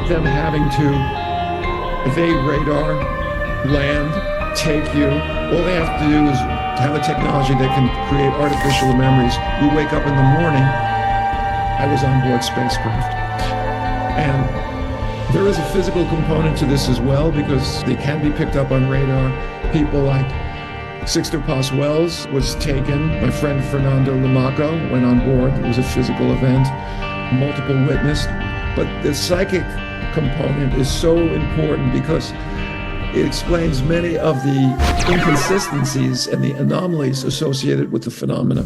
them having to evade radar, land, take you. All they have to do is have a technology that can create artificial memories. You wake up in the morning, I was on board spacecraft. And there is a physical component to this as well, because they can be picked up on radar. People like Sixto Paz Wells was taken. My friend Fernando Lamaco went on board. It was a physical event, multiple witnessed. But the psychic component is so important because it explains many of the inconsistencies and the anomalies associated with the phenomena.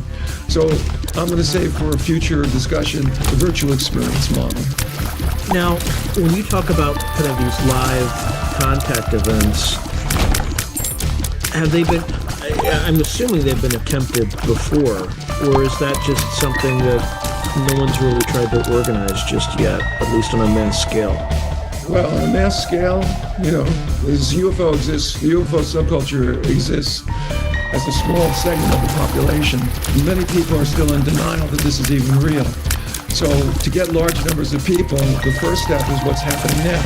So I'm going to save for a future discussion the virtual experience model. Now, when you talk about kind of these live contact events, have they been, I'm assuming they've been attempted before, or is that just something that no one's really tried to organize just yet, at least on a mass scale? Well, on a mass scale, this UFO exists, the UFO subculture exists as a small segment of the population. Many people are still in denial that this is even real. So to get large numbers of people, the first step is what's happening now,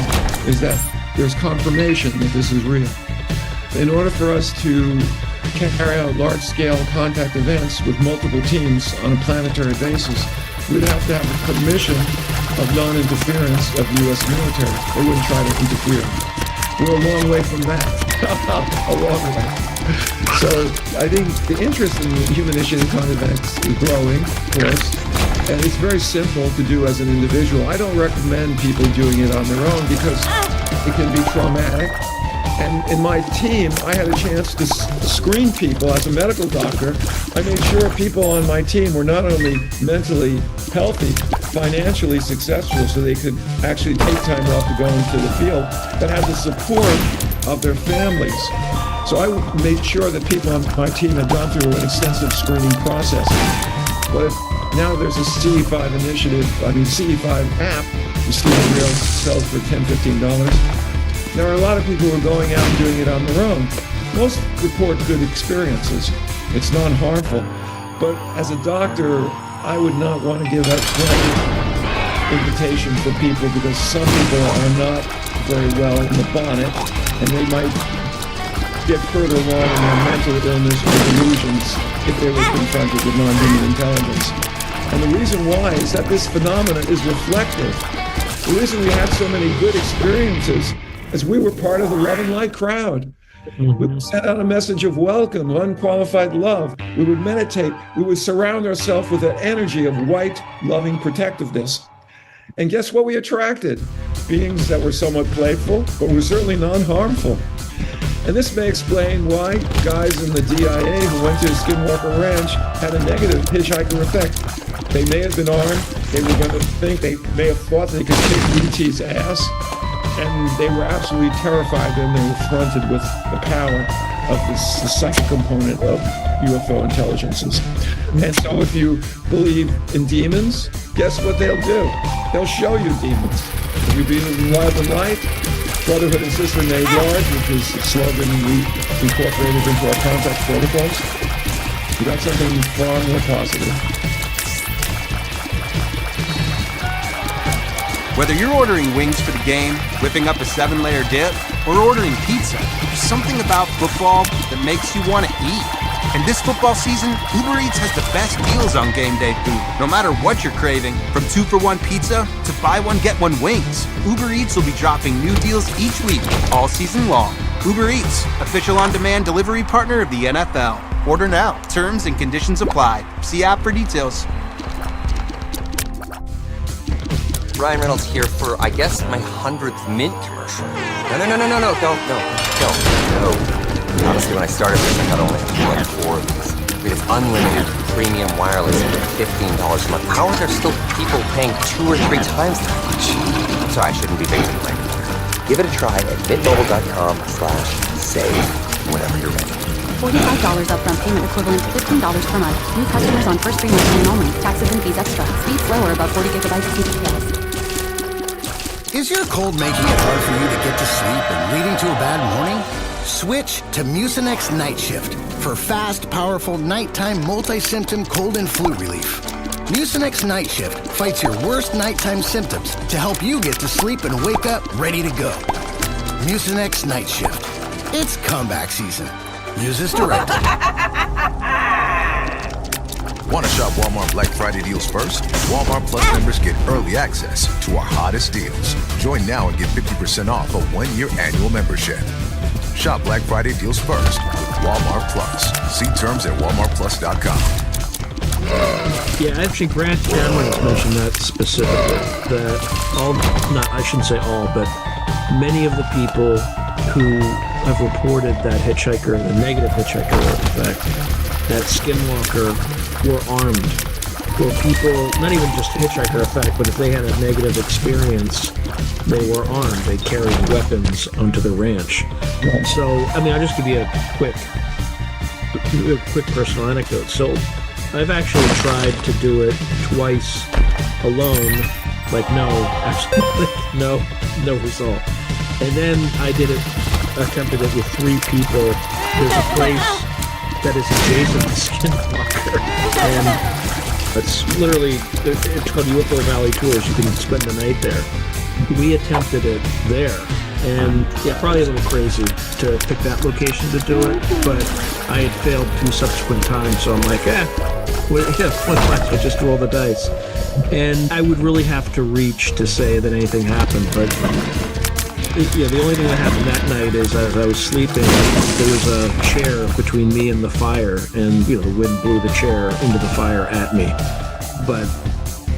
is that there's confirmation that this is real. In order for us to carry out large-scale contact events with multiple teams on a planetary basis, we'd have to have a permission of non-interference of the U.S. military. They wouldn't try to interfere. We're a long way from that. A long way. So I think the interest in human-initiated contact events is growing, of course, and it's very simple to do as an individual. I don't recommend people doing it on their own because it can be traumatic. And in my team, I had a chance to screen people as a medical doctor. I made sure people on my team were not only mentally healthy, financially successful, so they could actually take time off to go into the field, but had the support of their families. So I made sure that people on my team had gone through an extensive screening process. But now there's a CE5 initiative, CE5 app, the Stephen Real sells for $10, $15. There are a lot of people who are going out and doing it on their own. Most report good experiences. It's non-harmful. But as a doctor, I would not want to give that invitation for people because some people are not very well in the bonnet and they might get further along in their mental illness or delusions if they were confronted with non-human intelligence. And the reason why is that this phenomena is reflective. The reason we had so many good experiences as we were part of the love and light crowd. We would send out a message of welcome, unqualified love. We would meditate. We would surround ourselves with an energy of white, loving protectiveness. And guess what we attracted? Beings that were somewhat playful, but were certainly non-harmful. And this may explain why guys in the DIA who went to Skinwalker Ranch had a negative hitchhiker effect. They may have been armed. They were going to think, they may have thought they could kick ET's ass. And they were absolutely terrified when they were fronted with the power of the psychic component of UFO intelligences. And so if you believe in demons, guess what they'll do? They'll show you demons. If you believe in love and light, brotherhood and sister made large, which is a slogan we incorporated into our contact protocols, you got something far more positive. Whether you're ordering wings for the game, whipping up a 7-layer dip, or ordering pizza, there's something about football that makes you want to eat. And this football season, Uber Eats has the best deals on game day food. No matter what you're craving, from 2-for-1 pizza to buy one, get one wings, Uber Eats will be dropping new deals each week, all season long. Uber Eats, official on-demand delivery partner of the NFL. Order now. Terms and conditions apply. See app for details. Ryan Reynolds here for, I guess, my 100th Mint commercial. No, don't. Honestly, when I started this, I thought I only had like 4 of these. We have unlimited premium wireless for $15 a month. How are there still people paying 2 or 3 times that much? I'm sorry, I shouldn't be basic like that. Give it a try at mintmobile.com/save whenever you're ready. $45 upfront payment equivalent to $15 per month. New customers on first 3 months plan only. Taxes and fees extra. Speed slower above 40 gigabytes Mbps. Is your cold making it hard for you to get to sleep and leading to a bad morning? Switch to Mucinex Night Shift for fast, powerful, nighttime multi-symptom cold and flu relief. Mucinex Night Shift fights your worst nighttime symptoms to help you get to sleep and wake up ready to go. Mucinex Night Shift. It's comeback season. Use as directed. Want to shop Walmart Black Friday deals first? Walmart Plus members get early access to our hottest deals. Join now and get 50% off a 1-year annual membership. Shop Black Friday deals first with Walmart Plus. See terms at walmartplus.com. Yeah, actually, Grant Cameron has mentioned that specifically. That I shouldn't say all, but many of the people who have reported that hitchhiker, the negative hitchhiker effect, that skinwalker, were armed. Were people, not even just hitchhiker effect, but if they had a negative experience, they were armed. They carried weapons onto the ranch. So, I mean, I'll just give you a quick personal anecdote. So, I've actually tried to do it twice alone. Like, no result. And then I attempted it with 3 people. There's a place that is adjacent to Skinwalker, and it's called UFO Valley Tours. You can spend the night there. We attempted it there, and yeah, probably a little crazy to pick that location to do it, but I had failed 2 subsequent times, so I'm like, just roll the dice. And I would really have to reach to say that anything happened, but yeah, the only thing that happened that night is as I was sleeping, there was a chair between me and the fire, and the wind blew the chair into the fire at me. But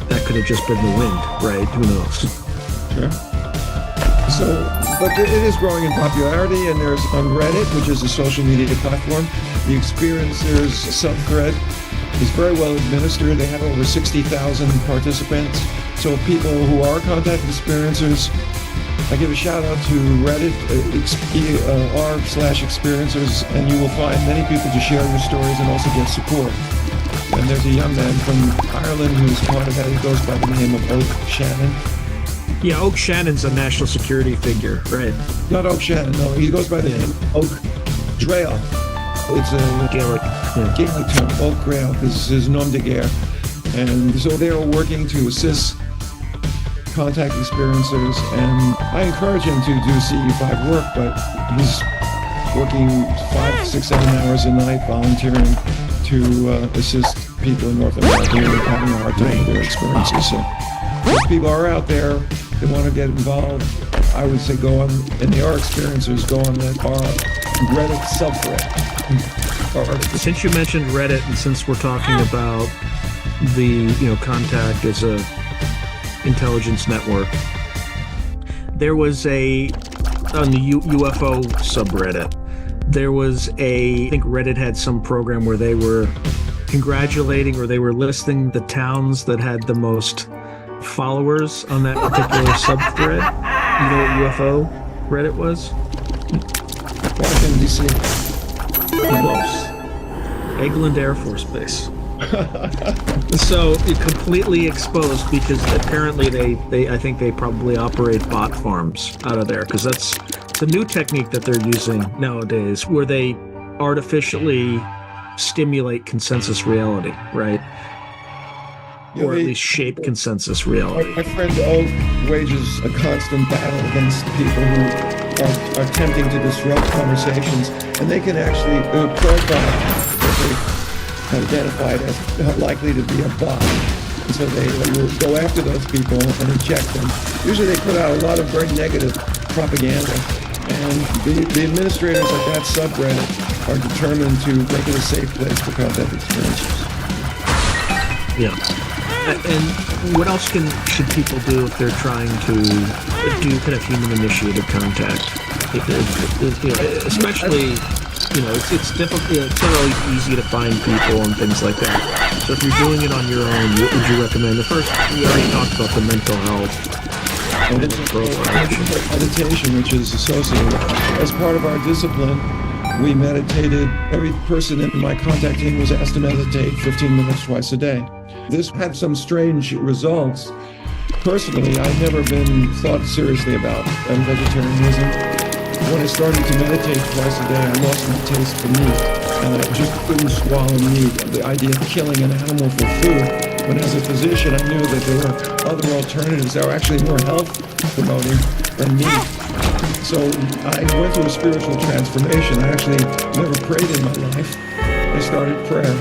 that could have just been the wind, right? Who knows? Sure. So, but it is growing in popularity, and there's on Reddit, which is a social media platform, the Experiencers subthread is very well administered. They have over 60,000 participants. So people who are contact experiencers, I give a shout out to Reddit, r/experiencers, and you will find many people to share your stories and also get support. And there's a young man from Ireland who's part of that. He goes by the name of Oak Shannon. Yeah, Oak Shannon's a national security figure, right? Not Oak Shannon, no. He goes by the name Oak Drael. It's a Gaelic term. Oak Grail is his nom de guerre. And so they are working to assist contact experiencers, and I encourage him to do CE5 work, but he's working 5, 6, 7 hours a night volunteering to assist people in North America who are having a hard time with their experiences. So if people are out there, they want to get involved, I would say go on, and they are experiencers, go on that Reddit subthread. Since you mentioned Reddit, and since we're talking about the contact as a intelligence network, there was on the UFO subreddit, there was I think Reddit had some program where they were congratulating, or they were listing the towns that had the most followers on that particular subthread. You know what UFO Reddit was? Washington, D.C. Close. Eglin Air Force Base. So it completely exposed, because apparently I think they probably operate bot farms out of there, because that's the new technique that they're using nowadays, where they artificially stimulate consensus reality, right? Or at least shape consensus reality. My friend Oak wages a constant battle against people who are attempting to disrupt conversations, and they can actually profile what they've identified as likely to be a bot. And so they will go after those people and eject them. Usually they put out a lot of very negative propaganda, and the administrators of that subreddit are determined to make it a safe place for contact experiencers. Yeah. And what else should people do if they're trying to do kind of human-initiated contact? Especially, it's difficult. It's not always easy to find people and things like that. So if you're doing it on your own, what would you recommend? The first, we already talked about the mental health. Meditation, which is associated as part of our discipline. We meditated. Every person in my contact team was asked to meditate 15 minutes twice a day. This had some strange results. Personally, I've never been thought seriously about vegetarianism. When I started to meditate twice a day, I lost my taste for meat, and I just couldn't swallow meat. The idea of killing an animal for food When as a physician, I knew that there were other alternatives that were actually more health promoting than meat. So I went through a spiritual transformation. I actually never prayed in my life. I started prayer.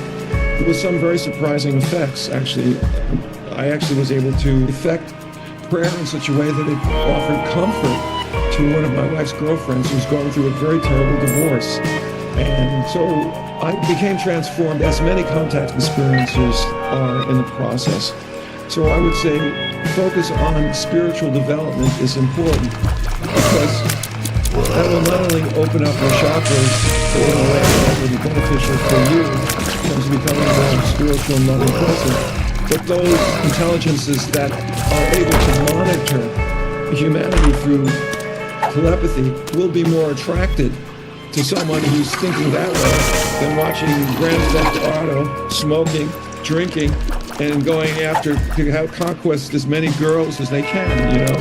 With some very surprising effects, actually. I actually was able to effect prayer in such a way that it offered comfort to one of my wife's girlfriends who's going through a very terrible divorce. And so I became transformed, as many contact experiencers are in the process. So I would say focus on spiritual development is important, because that will not only open up your chakras in a way that will be beneficial for you in terms of becoming more spiritual and loving person, but those intelligences that are able to monitor humanity through telepathy will be more attracted to someone who's thinking that way than watching Grand Theft Auto, smoking, drinking, and going after to have conquest as many girls as they can, you know?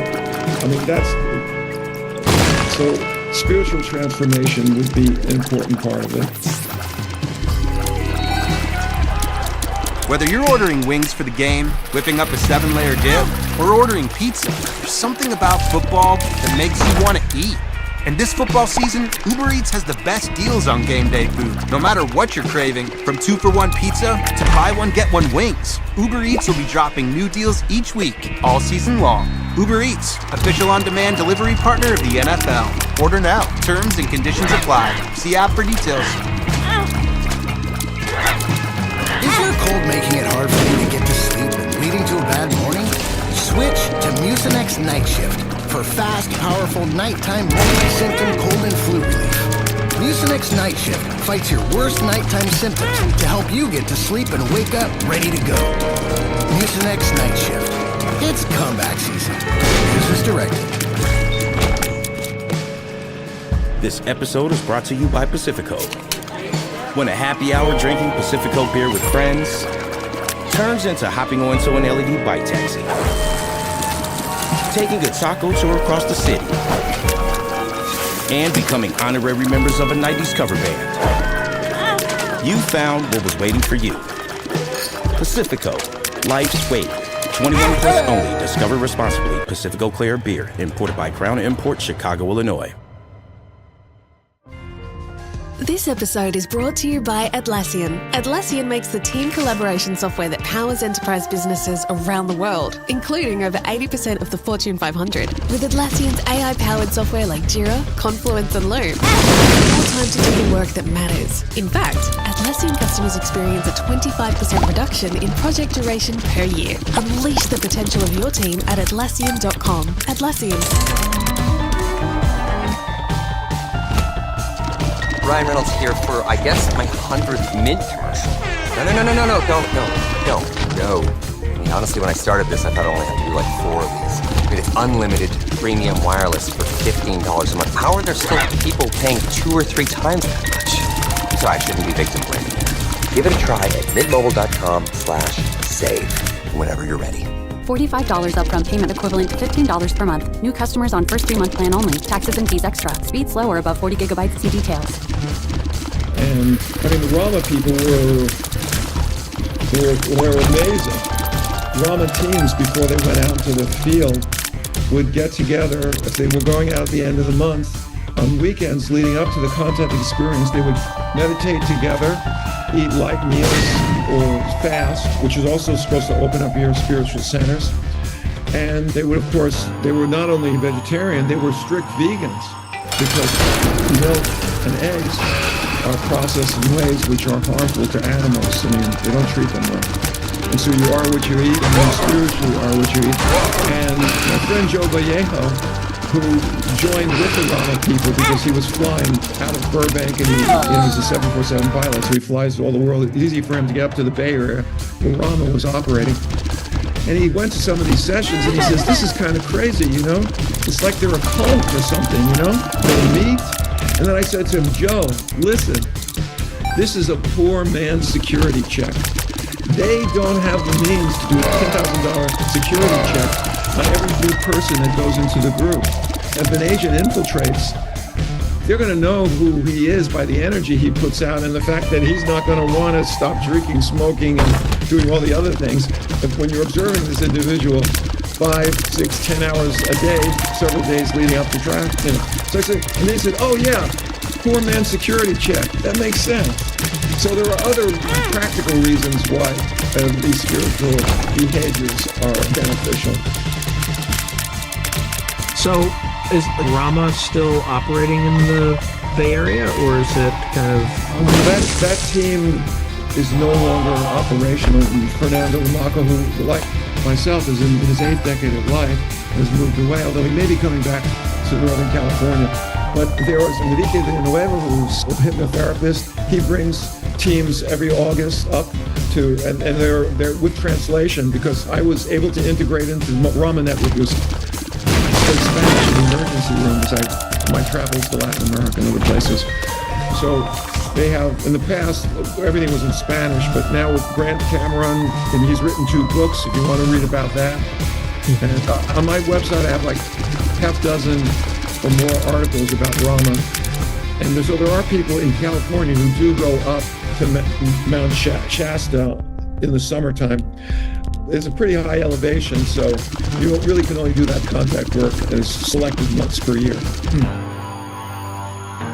I mean, so spiritual transformation would be an important part of it. Whether you're ordering wings for the game, whipping up a 7-layer dip, or ordering pizza, there's something about football that makes you want to eat. And this football season, Uber Eats has the best deals on game day food. No matter what you're craving, from 2-for-1 pizza to buy one, get one wings, Uber Eats will be dropping new deals each week, all season long. Uber Eats, official on-demand delivery partner of the NFL. Order now. Terms and conditions apply. See app for details. Is your cold making it hard for you to get to sleep and leading to a bad morning? Switch to Mucinex Night Shift for fast, powerful nighttime multi-symptom cold and flu relief. Mucinex Night Shift fights your worst nighttime symptoms to help you get to sleep and wake up ready to go. Mucinex Night Shift. It's comeback season. Use as directed. This episode is brought to you by Pacifico. When a happy hour drinking Pacifico beer with friends turns into hopping onto an LED bike taxi, taking a taco tour across the city, and becoming honorary members of a 90s cover band, you found what was waiting for you. Pacifico, life's wait. 21 plus only. Discover responsibly. Pacifico Clear Beer, imported by Crown Imports, Chicago, Illinois. This episode is brought to you by Atlassian. Atlassian makes the team collaboration software that powers enterprise businesses around the world, including over 80% of the Fortune 500. With Atlassian's AI-powered software like Jira, Confluence, and Loom, more time to do the work that matters. In fact, Atlassian customers experience a 25% reduction in project duration per year. Unleash the potential of your team at Atlassian.com. Atlassian. Ryan Reynolds here for, I guess, my 100th Mint commercial. No. I mean, honestly, when I started this, I thought I only had to do like 4 of these. I mean, it's unlimited premium wireless for $15 a month. How are there still people paying 2 or 3 times that much? So I shouldn't be victim blaming. Give it a try at mintmobile.com/save whenever you're ready. $45 upfront payment equivalent to $15 per month. New customers on first 3-month plan only. Taxes and fees extra. Speed slower above 40 gigabytes. See details. And I mean, the Rama people were amazing. Rama teams, before they went out into the field, would get together as they were going out at the end of the month. On weekends leading up to the contact experience, they would meditate together, eat light meals or fast, which is also supposed to open up your spiritual centers. And they would, of course, they were not only vegetarian, they were strict vegans, because milk and eggs are processed in ways which are harmful to animals. I mean, they don't treat them well. And so you are what you eat, and you spiritually are what you eat. And my friend Joe Vallejo, who joined with the Rama people because he was flying out of Burbank, and he's a 747 pilot, so he flies all the world. It's easy for him to get up to the Bay Area where Rama was operating. And he went to some of these sessions, and he says, this is kind of crazy, you know? It's like they're a cult or something, you know? They meet. And then I said to him, Joe, listen, this is a poor man's security check. They don't have the means to do a $10,000 security check on every new person that goes into the group. If an agent infiltrates they're going to know who he is by the energy he puts out and the fact that he's not going to want to stop drinking, smoking, and doing all the other things. But when you're observing this individual 5, 6, 10 hours a day, several days leading up to track, so I said, and they said, oh yeah, poor man security check. That makes sense. So there are other practical reasons why these spiritual behaviors are beneficial. So, is Rama still operating in the Bay Area, or is it kind of... That team is no longer operational. Fernando Lamaco, who, like myself, is in his 8th decade of life, has moved away, although he may be coming back to Northern California. But there was Enrique Villanueva, who's a hypnotherapist. He brings teams every August up to, and they're with translation, because I was able to integrate into Rama Network. Was Spanish in emergency rooms. My travels to Latin America and other places. So they have, in the past, everything was in Spanish, but now with Grant Cameron, and he's written 2 books, if you want to read about that. And on my website, I have like half dozen or more articles about Rama. And so there are people in California who do go up to Mount Shasta in the summertime. It's a pretty high elevation, so you really can only do that contact work in selected months per year.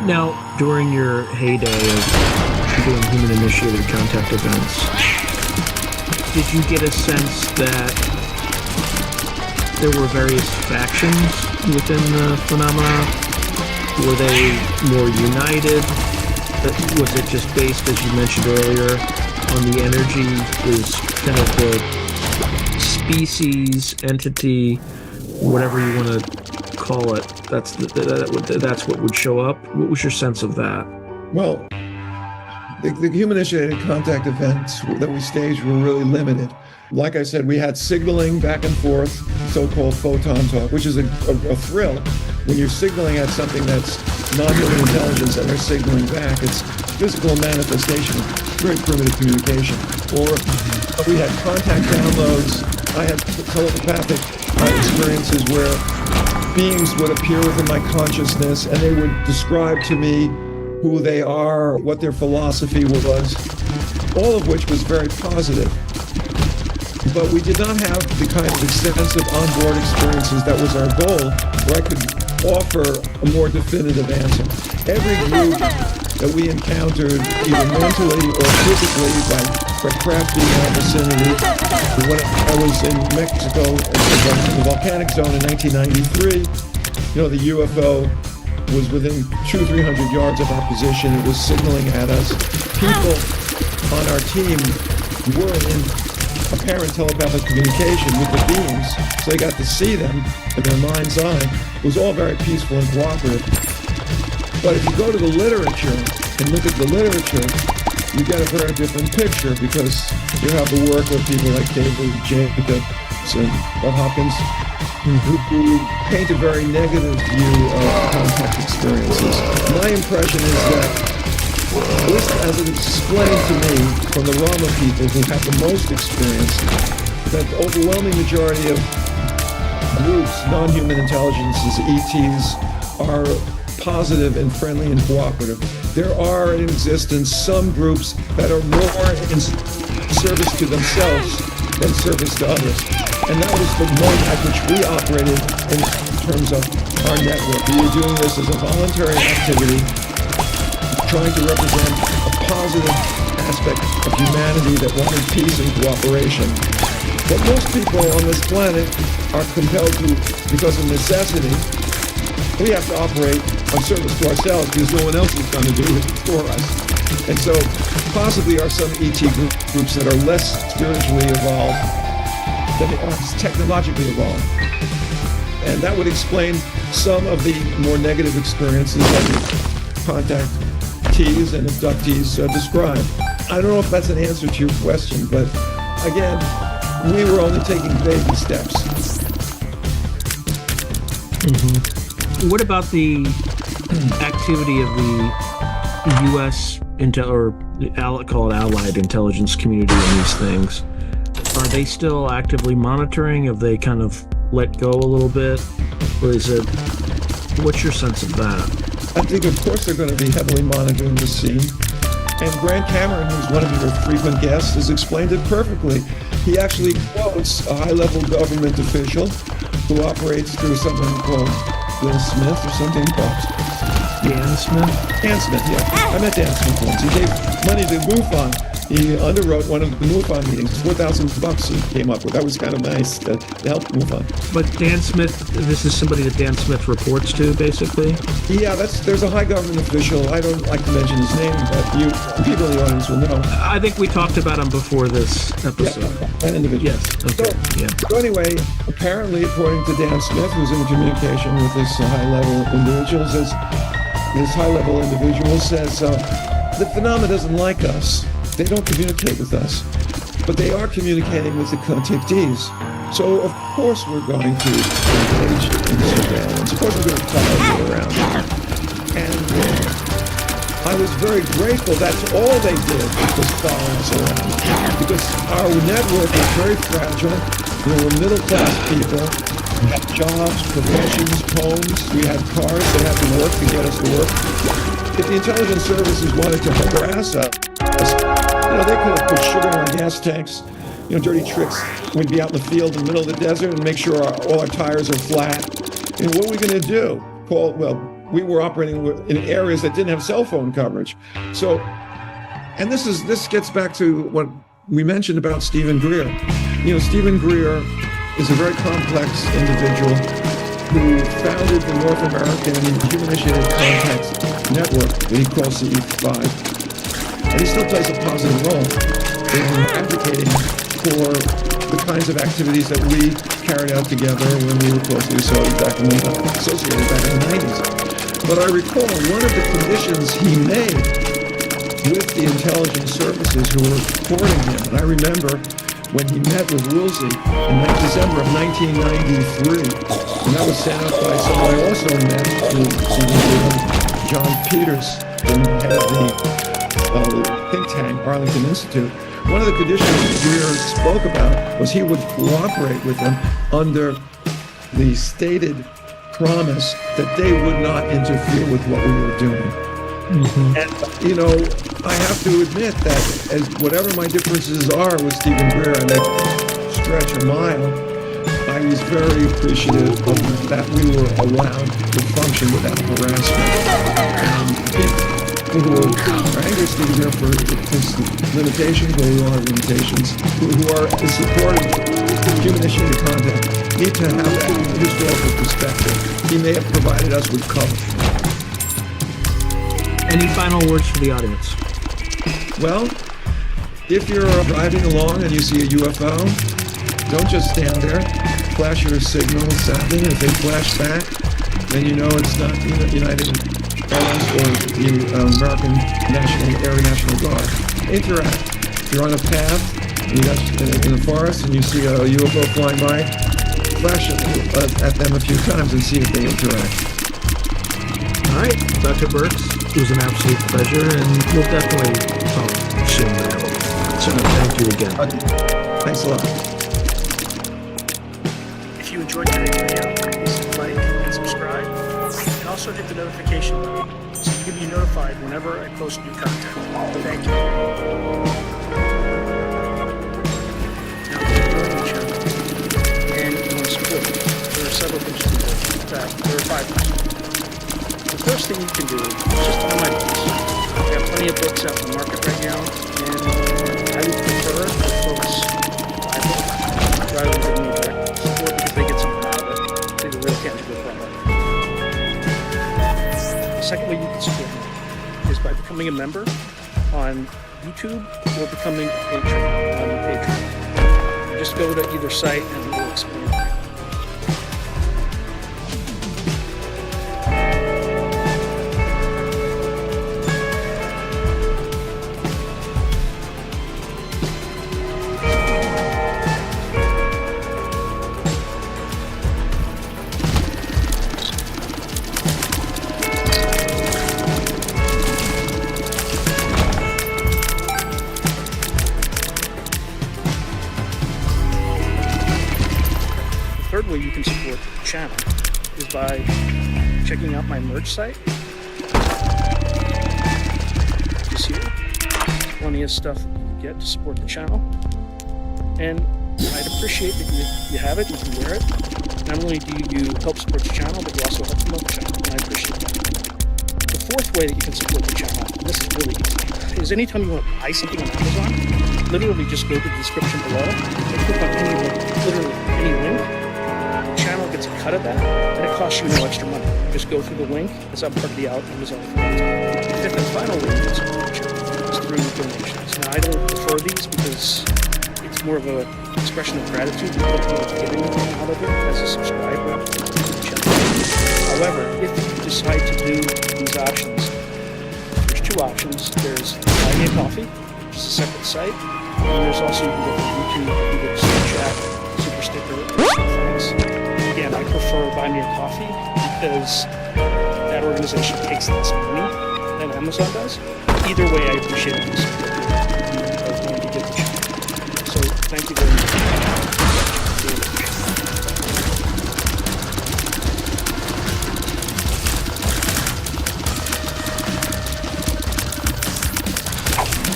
Now, during your heyday of doing human-initiated contact events, did you get a sense that there were various factions within the phenomena? Were they more united? Was it just based, as you mentioned earlier, on the energy? Is kind of the species, entity, whatever you want to call it, that's what would show up? What was your sense of that? Well, the human-initiated contact events that we staged were really limited. Like I said, we had signaling back and forth, so-called photon talk, which is a thrill. When you're signaling at something that's non-human intelligence and they're signaling back, it's physical manifestation, very primitive communication. Or we had contact downloads. I had telepathic experiences where beings would appear within my consciousness and they would describe to me who they are, what their philosophy was, all of which was very positive. But we did not have the kind of extensive onboard experiences that was our goal, where I could offer a more definitive answer. Every group that we encountered, either mentally or physically, by crafting our vicinity. When I was in Mexico, in the volcanic zone in 1993, the UFO was within 200-300 yards of our position. It was signaling at us. People on our team were in apparent telepathic communication with the beings, so they got to see them in their mind's eye. It was all very peaceful and cooperative. But if you go to the literature and look at the literature, you get a very different picture, because you have the work of people like David Jacobs and Bob Hopkins, who paint a very negative view of contact experiences. My impression is that, at least as it explained to me from the Rama people who have the most experience, that the overwhelming majority of groups, non-human intelligences, ETs, are positive and friendly and cooperative. There are in existence some groups that are more in service to themselves than service to others. And that was the mode at which we operated in terms of our network. We were doing this as a voluntary activity, trying to represent a positive aspect of humanity that wanted peace and cooperation. But most people on this planet are compelled to, because of necessity, we have to operate on service to ourselves because no one else is going to do it for us. And so possibly are some ET groups that are less spiritually evolved than they are technologically evolved. And that would explain some of the more negative experiences that contactees and abductees describe. I don't know if that's an answer to your question, but again, we were only taking baby steps. Mm-hmm. What about the activity of the U.S. call it allied intelligence community in these things? Are they still actively monitoring? Have they kind of let go a little bit? Or is it, what's your sense of that? I think, of course, they're going to be heavily monitoring the scene. And Grant Cameron, who's one of your frequent guests, has explained it perfectly. He actually quotes a high-level government official who operates through something called Bill Smith or something called Dan Smith? Dan Smith, yeah. I met Dan Smith once. He gave money to MUFON. He underwrote one of the MUFON meetings. $4,000 he came up with. That was kind of nice to help MUFON. But Dan Smith, this is somebody that Dan Smith reports to, basically? Yeah, there's a high government official. I don't like to mention his name, but people in the audience will know. I think we talked about him before this episode. Yeah, an individual. Yes, okay, So anyway, apparently, according to Dan Smith, who's in communication with this high-level individual, says the phenomena doesn't like us. They don't communicate with us, but they are communicating with the contactees. So, of course, we're going to engage in surveillance. Of course, we're going to follow you around. And I was very grateful that's all they did was follow us around. Because our network is very fragile. We're middle-class people. We have jobs, professions, homes. We have cars that have to work to get us to work. If the intelligence services wanted to harass us, they could have put sugar in our gas tanks, dirty tricks. We'd be out in the field in the middle of the desert and make sure all our tires are flat. What are we going to do? We were operating in areas that didn't have cell phone coverage. So, and this gets back to what we mentioned about Stephen Greer. Stephen Greer is a very complex individual who founded the North American Human-Initiated Contacts Network that he calls CE5. And he still plays a positive role in advocating for the kinds of activities that we carried out together when we were closely associated back in the 90s. But I recall one of the conditions he made with the intelligence services who were courting him, and I remember when he met with Woolsey in December of 1993, and that was sent out by someone I also met, John Peters, the head of the think tank, Arlington Institute. One of the conditions Greer spoke about was he would cooperate with them under the stated promise that they would not interfere with what we were doing. Mm-hmm. And, I have to admit that as whatever my differences are with Stephen Greer, and they stretch a mile, I was very appreciative of that we were allowed to function without harassment. Who are angry at Stephen Greer for his limitations, but we all have limitations, who are in support of human-initiated contact, need to have that historical perspective. He may have provided us with cover. Any final words for the audience? Well, if you're driving along and you see a UFO, don't just stand there. Flash your signal sounding. If they flash back, then you know it's not United Airlines or the American Air National Guard. Interact. If you're on a path and you're in the forest and you see a UFO flying by, flash at them a few times and see if they interact. All right, Dr. Birx, it was an absolute pleasure, and we'll definitely talk soon. So thank you again. Thanks a lot. If you enjoyed today's video, please like and subscribe, and also hit the notification bell so you can be notified whenever I post new content. Thank you. Now, if you're new to the channel and you want to support me, there are several things you can do. In fact, there are 5 things. The first thing you can do is just buy my books. We have plenty of books out in the market right now, and I would prefer that folks buy books rather than give me direct support because they get something out of it. They have a real tangible product. The second way you can support me is by becoming a member on YouTube or becoming a patron on Patreon. You just go to either site and it will explain it. Third way you can support the channel is by checking out my merch site patches here. Plenty of stuff that you can get to support the channel. And I'd appreciate that you have it, you can wear it. Not only do you help support the channel, but you also help promote the channel, and I appreciate that. The fourth way that you can support the channel, and this is really easy, is anytime you want to buy something on Amazon, literally just go to the description below and click on any link, literally any link. The channel gets a cut of that, and it costs you no extra money. You just go through the link as I'm part of the Amazon affiliate. The fifth and final way you can support the channel is through donations. Now, I don't prefer these because it's more of an expression of gratitude than getting anything out of it as a subscriber to the channel. However, if you decide to do these options, there's two options. There's Buy Me a Coffee, which is a separate site, and there's also, you can go to YouTube, you can go to Super Chat, Super Sticker, or things. Again, I prefer Buy Me a Coffee because that organization takes less money than Amazon does. Either way, I appreciate the support you are going to give the channel. So thank you very much.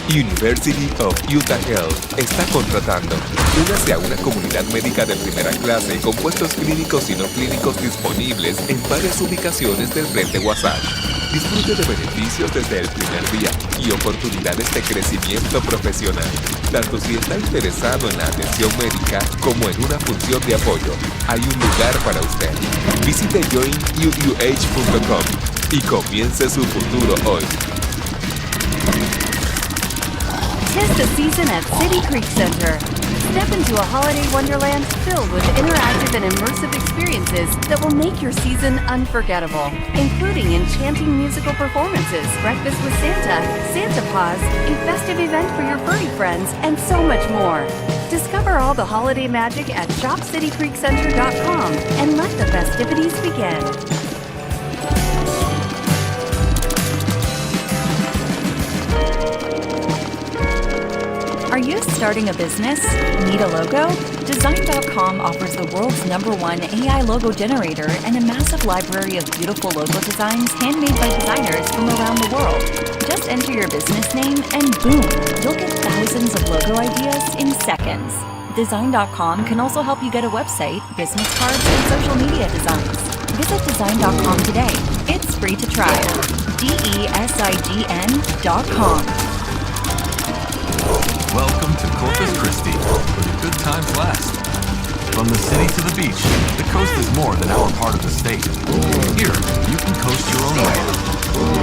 University of Utah Health está contratando. Únase a una comunidad médica de primera clase con puestos clínicos y no clínicos disponibles en varias ubicaciones del Frente Wasatch. Disfrute de beneficios desde el primer día y oportunidades de crecimiento profesional, tanto si está interesado en la atención médica como en una función de apoyo. Hay un lugar para usted. Visite joinuuh.com y comience su futuro hoy. 'Tis the season at City Creek Center. Step into a holiday wonderland filled with interactive and immersive experiences that will make your season unforgettable, including enchanting musical performances, breakfast with Santa, Santa Paws, a festive event for your furry friends, and so much more. Discover all the holiday magic at shopcitycreekcenter.com and let the festivities begin. Are you starting a business? Need a logo? Design.com offers the world's #1 AI logo generator and a massive library of beautiful logo designs handmade by designers from around the world. Just enter your business name and boom, you'll get thousands of logo ideas in seconds. Design.com can also help you get a website, business cards, and social media designs. Visit Design.com today. It's free to try. DESIGN.com. Welcome to Corpus Christi, where the good times last. From the city to the beach, the coast is more than our part of the state. Here, you can coast your own way.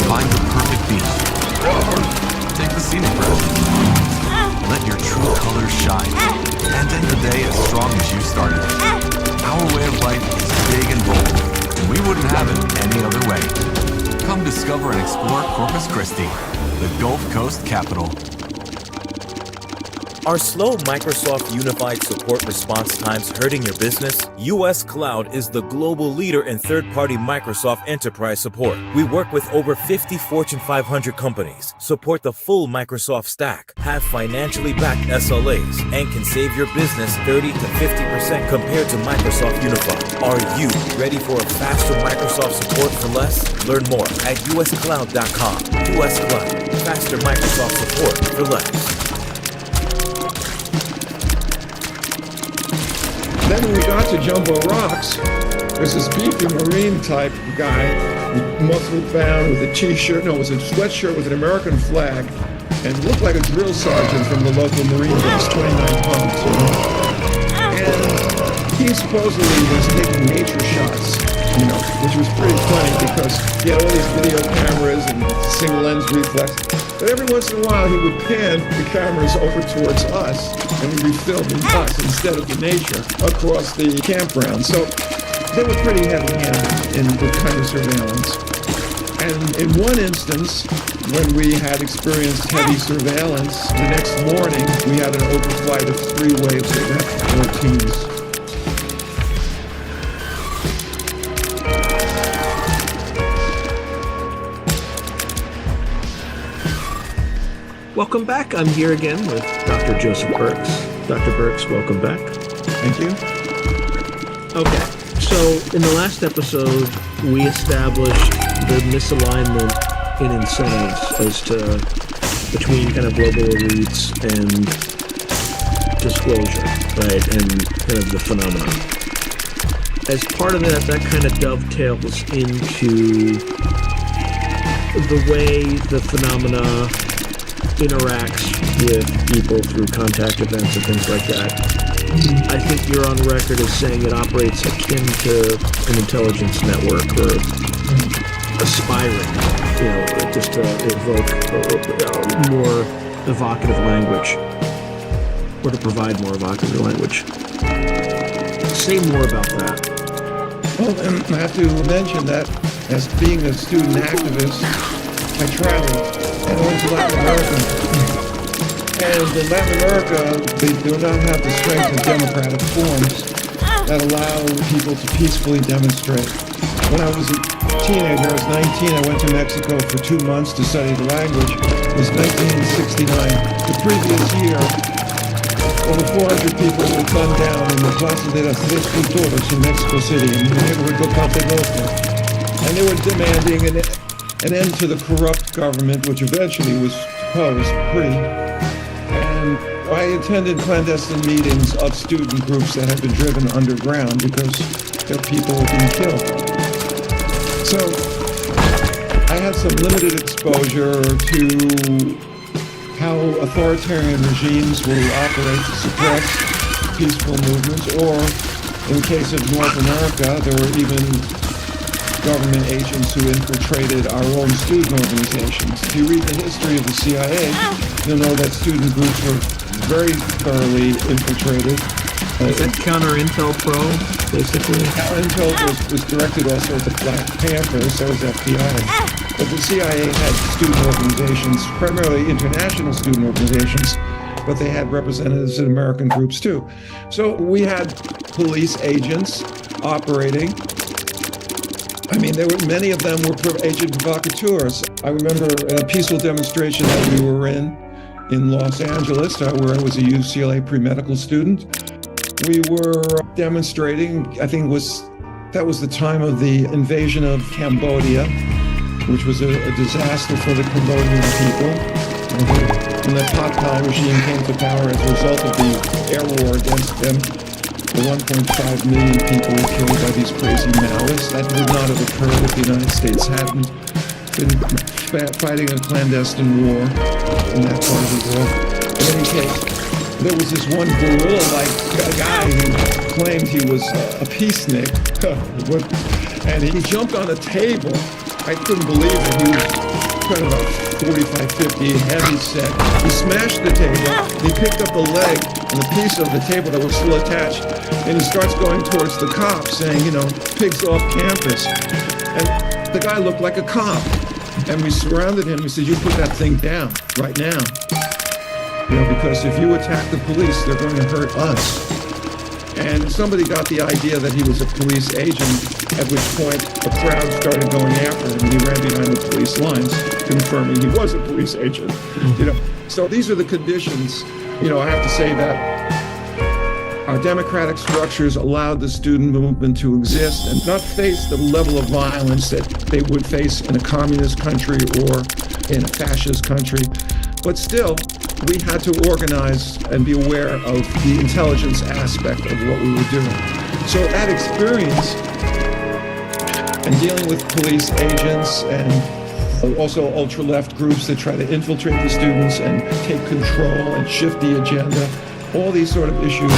Find the perfect beach. Take the scenic route. Let your true colors shine. And end the day as strong as you started it. Our way of life is big and bold, and we wouldn't have it any other way. Come discover and explore Corpus Christi, the Gulf Coast capital. Are slow Microsoft Unified Support response times hurting your business? US Cloud is the global leader in third-party Microsoft enterprise support. We work with over 50 Fortune 500 companies, support the full Microsoft stack, have financially backed SLAs, and can save your business 30 to 50% compared to Microsoft Unified. Are you ready for a faster Microsoft support for less? Learn more at uscloud.com. US Cloud, faster Microsoft support for less. Then when we got to Jumbo Rocks, there's this beefy Marine type guy, muscle bound with a t-shirt, no, it was a sweatshirt with an American flag, and looked like a drill sergeant from the local Marine base, 29 pumps. And he supposedly was taking nature shots, which was pretty funny because he had all these video cameras and single lens reflex. But every once in a while he would pan the cameras over towards us and we'd be filming us instead of the nature across the campground. So they were pretty heavy-handed in the kind of surveillance. And in one instance, when we had experienced heavy surveillance, the next morning we had an overflight of 3 waves of F-14s. Welcome back. I'm here again with Dr. Joseph Birx. Dr. Birx, welcome back. Thank you. Okay, so in the last episode, we established the misalignment in incentives as to between kind of global elites and disclosure, right, and kind of the phenomenon. As part of that kind of dovetails into the way the phenomena interacts with people through contact events and things like that. I think you're on record as saying it operates akin to an intelligence network or aspiring, just to evoke more evocative language, or to provide more evocative language. Say more about that. Well, and I have to mention that as being a student activist, I traveled and went to Latin America. And in Latin America, they do not have the strength of democratic forms that allow people to peacefully demonstrate. When I was a teenager, I was 19, I went to Mexico for 2 months to study the language. It was 1969. The previous year, over 400 people were gunned down in the Plaza de las Tres Culturas in Mexico City, in the neighborhood of Tlatelolco. And they were demanding an end to the corrupt government, which eventually was deposed pretty. And I attended clandestine meetings of student groups that had been driven underground because their people were being killed. So I had some limited exposure to how authoritarian regimes will operate to suppress peaceful movements, or in the case of North America, there were even government agents who infiltrated our own student organizations. If you read the history of the CIA, you'll know that student groups were very thoroughly infiltrated. Is that Counter-Intel-Pro, basically? Counter-Intel was directed also at the Black Panthers, so was FBI. But the CIA had student organizations, primarily international student organizations, but they had representatives in American groups too. So we had police agents operating. I mean, many of them were agent provocateurs. I remember a peaceful demonstration that we were in Los Angeles, where I was a UCLA pre-medical student. We were demonstrating, I think that was the time of the invasion of Cambodia, which was a disaster for the Cambodian people. When the Pol Pot regime came to power as a result of the air war against them, the 1.5 million people were killed by these crazy Maoists. That would not have occurred if the United States hadn't been fighting a clandestine war in that part of the world. In any case, there was this one guerrilla-like guy who claimed he was a peacenik, and he jumped on a table. I couldn't believe it. He was kind of about 45, 50, heavy set. He smashed the table, he picked up a leg and a piece of the table that was still attached, and he starts going towards the cops saying, pigs off campus. And the guy looked like a cop. And we surrounded him. We said, you put that thing down right now. Because if you attack the police, they're going to hurt us. And somebody got the idea that he was a police agent, at which point a crowd started going after him, and he ran behind the police lines, confirming he was a police agent. So these are the conditions. I have to say that our democratic structures allowed the student movement to exist and not face the level of violence that they would face in a communist country or in a fascist country. But still, we had to organize and be aware of the intelligence aspect of what we were doing. So that experience and dealing with police agents and also ultra-left groups that try to infiltrate the students and take control and shift the agenda, all these sort of issues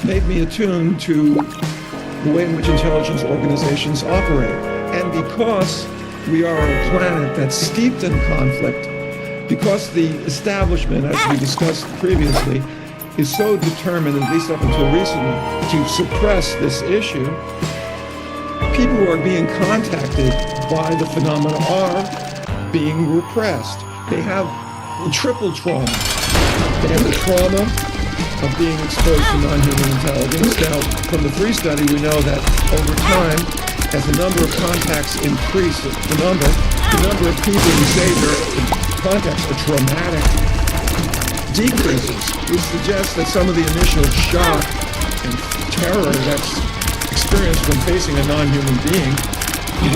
made me attuned to the way in which intelligence organizations operate. And because we are a planet that's steeped in conflict, because the establishment, as we discussed previously, is so determined, at least up until recently, to suppress this issue, people who are being contacted by the phenomena are being repressed. They have triple trauma. They have the trauma of being exposed to non-human intelligence. Now, from the Free study, we know that over time, as the number of contacts increase, the number of people who say their contacts are traumatic decreases, which suggests that some of the initial shock and terror that's experienced when facing a non-human being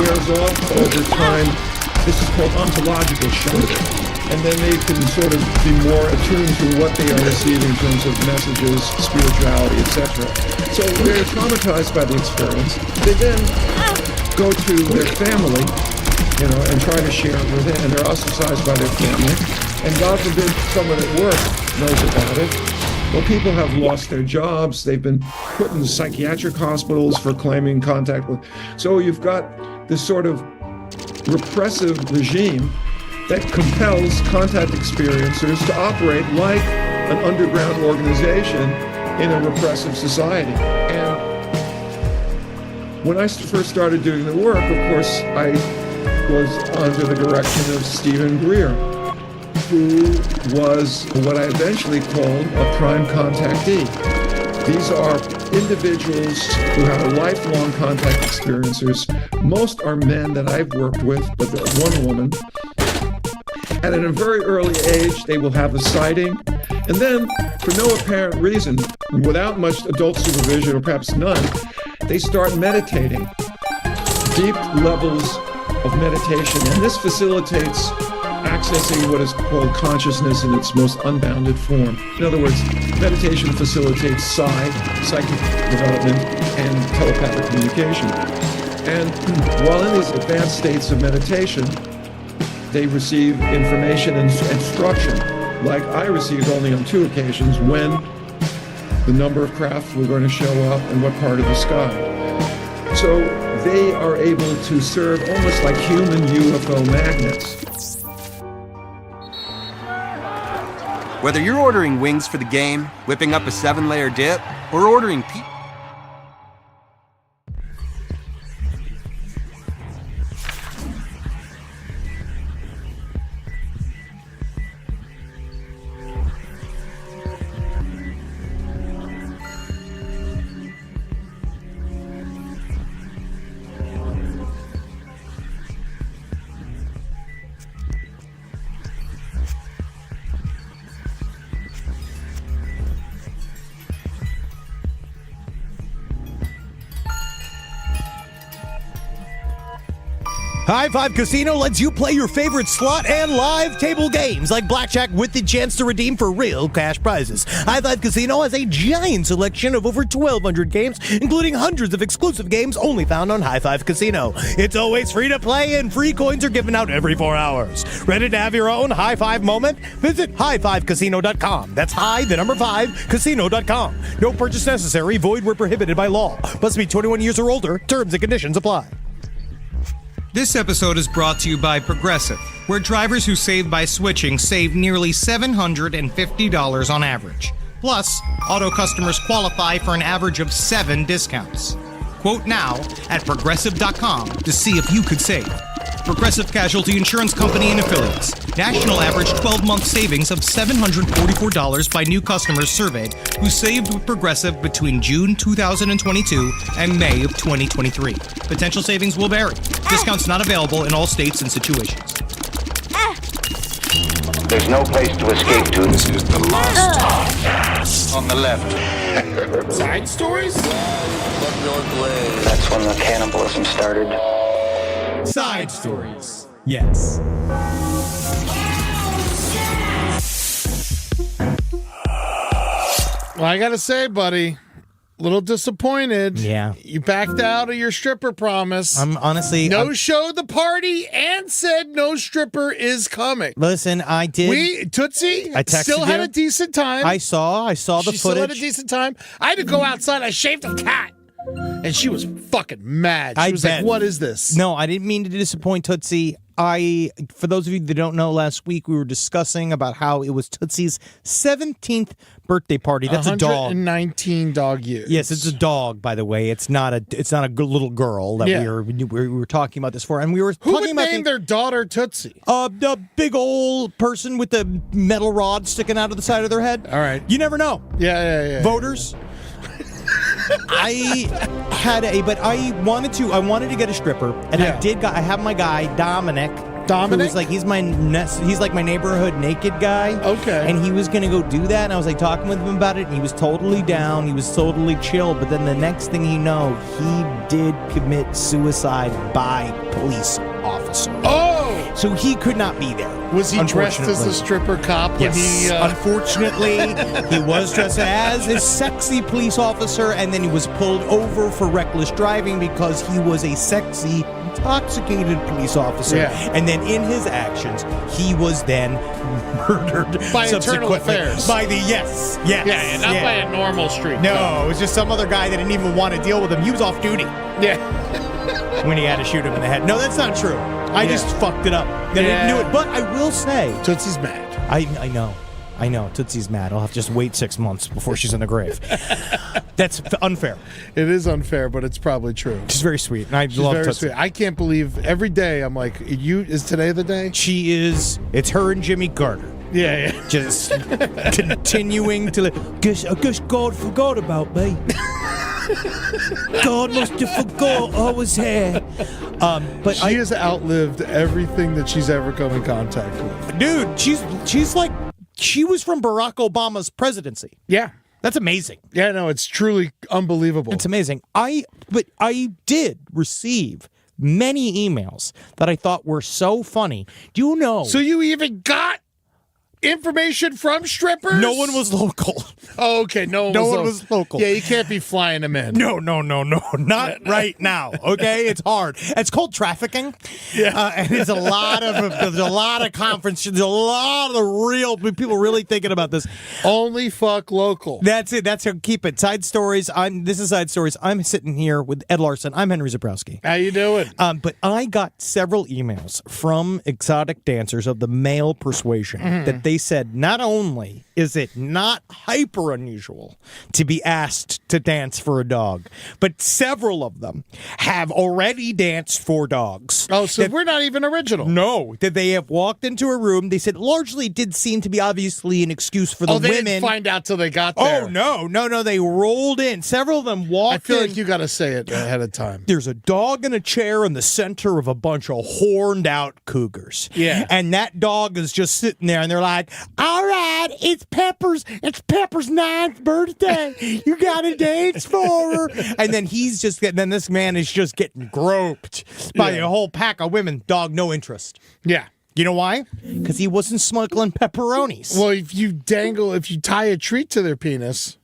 wears off over time. This is called ontological shock. and then they can sort of be more attuned to what they are receiving in terms of messages, spirituality, etc. So they're traumatized by the experience. They then go to their family, and try to share it with it, and they're ostracized by their family. And God forbid someone at work knows about it. Well, people have lost their jobs. They've been put in psychiatric hospitals for claiming contact with. So you've got this sort of repressive regime that compels contact experiencers to operate like an underground organization in a repressive society. And when I first started doing the work, of course, I was under the direction of Stephen Greer, who was what I eventually called a prime contactee. These are individuals who have lifelong contact experiencers. Most are men that I've worked with, but there's one woman. And at a very early age, they will have a sighting. And then, for no apparent reason, without much adult supervision, or perhaps none, they start meditating. Deep levels of meditation. And this facilitates accessing what is called consciousness in its most unbounded form. In other words, meditation facilitates psychic development, and telepathic communication. And while in these advanced states of meditation, they receive information and instruction, like I received only on 2 occasions, when the number of craft were going to show up and what part of the sky. So they are able to serve almost like human UFO magnets. Whether you're ordering wings for the game, whipping up a 7-layer dip, or ordering pizza. High Five Casino lets you play your favorite slot and live table games like blackjack with the chance to redeem for real cash prizes. High Five Casino has a giant selection of over 1,200 games, including hundreds of exclusive games only found on High Five Casino. It's always free to play and free coins are given out every 4 hours. Ready to have your own high five moment? Visit highfivecasino.com. That's casino.com. No purchase necessary, void where prohibited by law. Must be 21 years or older. Terms and conditions apply. This episode is brought to you by Progressive, where drivers who save by switching save nearly $750 on average. Plus, auto customers qualify for an average of 7 discounts. Quote now at Progressive.com to see if you could save. Progressive Casualty Insurance Company and Affiliates. National average 12-month savings of $744 by new customers surveyed who saved with Progressive between June 2022 and May of 2023. Potential savings will vary. Discounts not available in all states and situations. There's no place to escape to. This is the last stop. On the left. Side stories? That's when the cannibalism started. Side stories. Yes. Well, I gotta say, buddy, a little disappointed. Yeah. You backed out of your stripper promise. I'm honestly... showed the party and said no stripper is coming. Listen, I did... Tootsie I texted still had you. a decent time. I saw the She footage. still had a decent time. I had to go outside. I shaved a cat. And she was fucking mad. She was like, what is this? No, I didn't mean to disappoint Tootsie. For those of you that don't know, last week we were discussing about how it was Tootsie's 17th birthday party. That's a dog. 119 dog years. Yes, it's a dog, by the way. It's not a little girl that we were talking about this for. And we were Who talking would about name their daughter Tootsie? The big old person with the metal rod sticking out of the side of their head. All right. You never know. Yeah. Voters. I wanted to get a stripper, and I have my guy Dominic. Who's like he's like my neighborhood naked guy. Okay. And he was gonna go do that, and I was like talking with him about it, and he was totally down. He was totally chill. But then the next thing you know, he did commit suicide by police officer. Oh! So he could not be there. Was he dressed as a unfortunately. stripper cop when Yes. he... Unfortunately, he was dressed as a sexy police officer, and then he was pulled over for reckless driving because he was a sexy, intoxicated police officer. Yeah. And then in his actions, he was then murdered By internal subsequently. affairs. By the yes. Yeah, not by a normal street. No, it was just some other guy that didn't even want to deal with him. He was off duty. Yeah. When he had to shoot him in the head. No, that's not true. I just fucked it up. I didn't do it. But I will say, Tootsie's mad. I know. Tootsie's mad. I'll have to just wait 6 months before she's in the grave. That's unfair. It is unfair, but it's probably true. She's very sweet, and I She's love very Tootsie. sweet. I can't believe every day I'm like, is today the day? She is. It's her and Jimmy Carter. Yeah. Just continuing to. I guess God forgot about me. God must have forgot I was here. But she has outlived everything that she's ever come in contact with. Dude, she's like, she was from Barack Obama's presidency. Yeah. That's amazing. Yeah, no, it's truly unbelievable. It's amazing. But I did receive many emails that I thought were so funny. Do you know? So you even got information from strippers? No one was local. Oh, okay. No one was local. Yeah, you can't be flying them in. No. Not right now. Okay, it's hard. It's called trafficking. Yeah, and there's a lot of conferences. There's a lot of real people really thinking about this. Only fuck local. That's it. That's how keep it. Side stories. This is Side Stories. I'm sitting here with Ed Larson. I'm Henry Zabrowski. How you doing? But I got several emails from exotic dancers of the male persuasion that they said not only is it not hyper unusual to be asked to dance for a dog, but several of them have already danced for dogs. Oh, so we're not even original. No, that they have walked into a room. They said largely did seem to be obviously an excuse for the they women. didn't find out till they got there. Oh, no. They rolled in. Several of them walked I feel in. like you got to say it ahead of time. There's a dog in a chair in the center of a bunch of horned out cougars. Yeah. And that dog is just sitting there and they're like, all right, it's Pepper's 9th birthday. You got to dance for her. And then this man is just getting groped by a whole pack of women. Dog, no interest. Yeah. You know why? Because he wasn't smuggling pepperonis. Well, if you tie a treat to their penis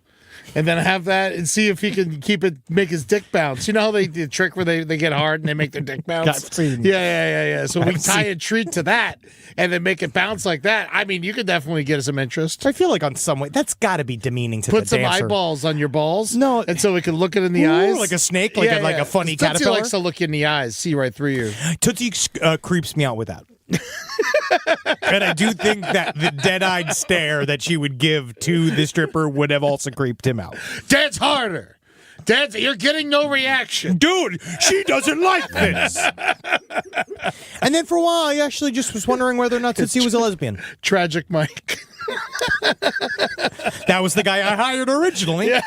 and then have that and see if he can make his dick bounce. You know how they do the trick where they get hard and they make their dick bounce? I've seen. Yeah. So we tie a treat to that and then make it bounce like that. I mean, you could definitely get some interest. I feel like on some way, that's got to be demeaning to Put the some dancer. eyeballs on your balls. No. And so we can look it in the eyes. Like a snake, like a funny Tootsie caterpillar. likes to look you in the eyes, see right through you. Tootsie creeps me out with that. And I do think that the dead-eyed stare that she would give to the stripper would have also creeped him out. Dance harder. Dance. You're getting no reaction. Dude, she doesn't like this. And then for a while, I actually just was wondering whether or not Tootsie was a lesbian. Tragic Mike. That was the guy I hired originally. Yeah.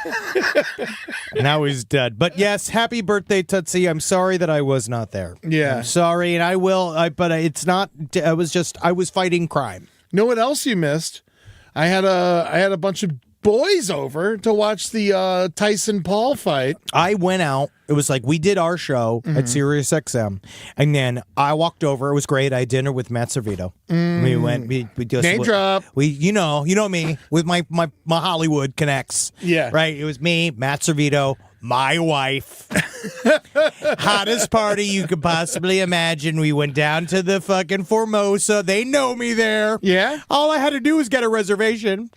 Now he's dead. But yes, happy birthday, Tootsie. I'm sorry that I was not there. Yeah. I'm sorry, and I will. But it's not. I was fighting crime. Know what else you missed? I had a bunch of boys over to watch the Tyson Paul fight. I went out. It was like we did our show at Sirius XM, and then I walked over. It was great. I had dinner with Matt Servito. We went. We just Name drop. We you know me with my Hollywood connects. Yeah. Right. It was me, Matt Servito, my wife. Hottest party you could possibly imagine. We went down to the fucking Formosa. They know me there. Yeah. All I had to do was get a reservation.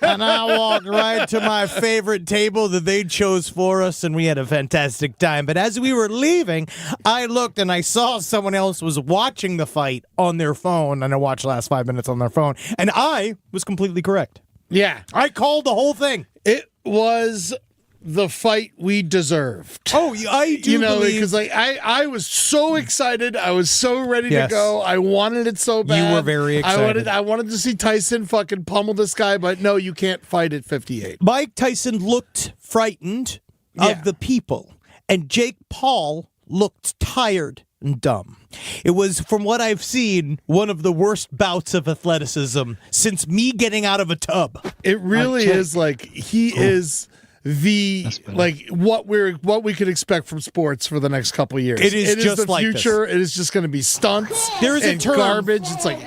And I walked right to my favorite table that they chose for us, and we had a fantastic time. But as we were leaving, I looked and I saw someone else was watching the fight on their phone, and I watched the last 5 minutes on their phone, and I was completely correct. Yeah. I called the whole thing. It was the fight we deserved. Oh, I do believe. Because I was so excited. I was so ready to Yes. go. I wanted it so bad. You were very excited. I wanted to see Tyson fucking pummel this guy, but no, you can't fight at 58. Mike Tyson looked frightened of the people, and Jake Paul looked tired and dumb. It was, from what I've seen, one of the worst bouts of athleticism since me getting out of a tub. It really is like he is what we could expect from sports for the next couple of years. It is just the like future. It is just going to be stunts. There is a and term- garbage. It's like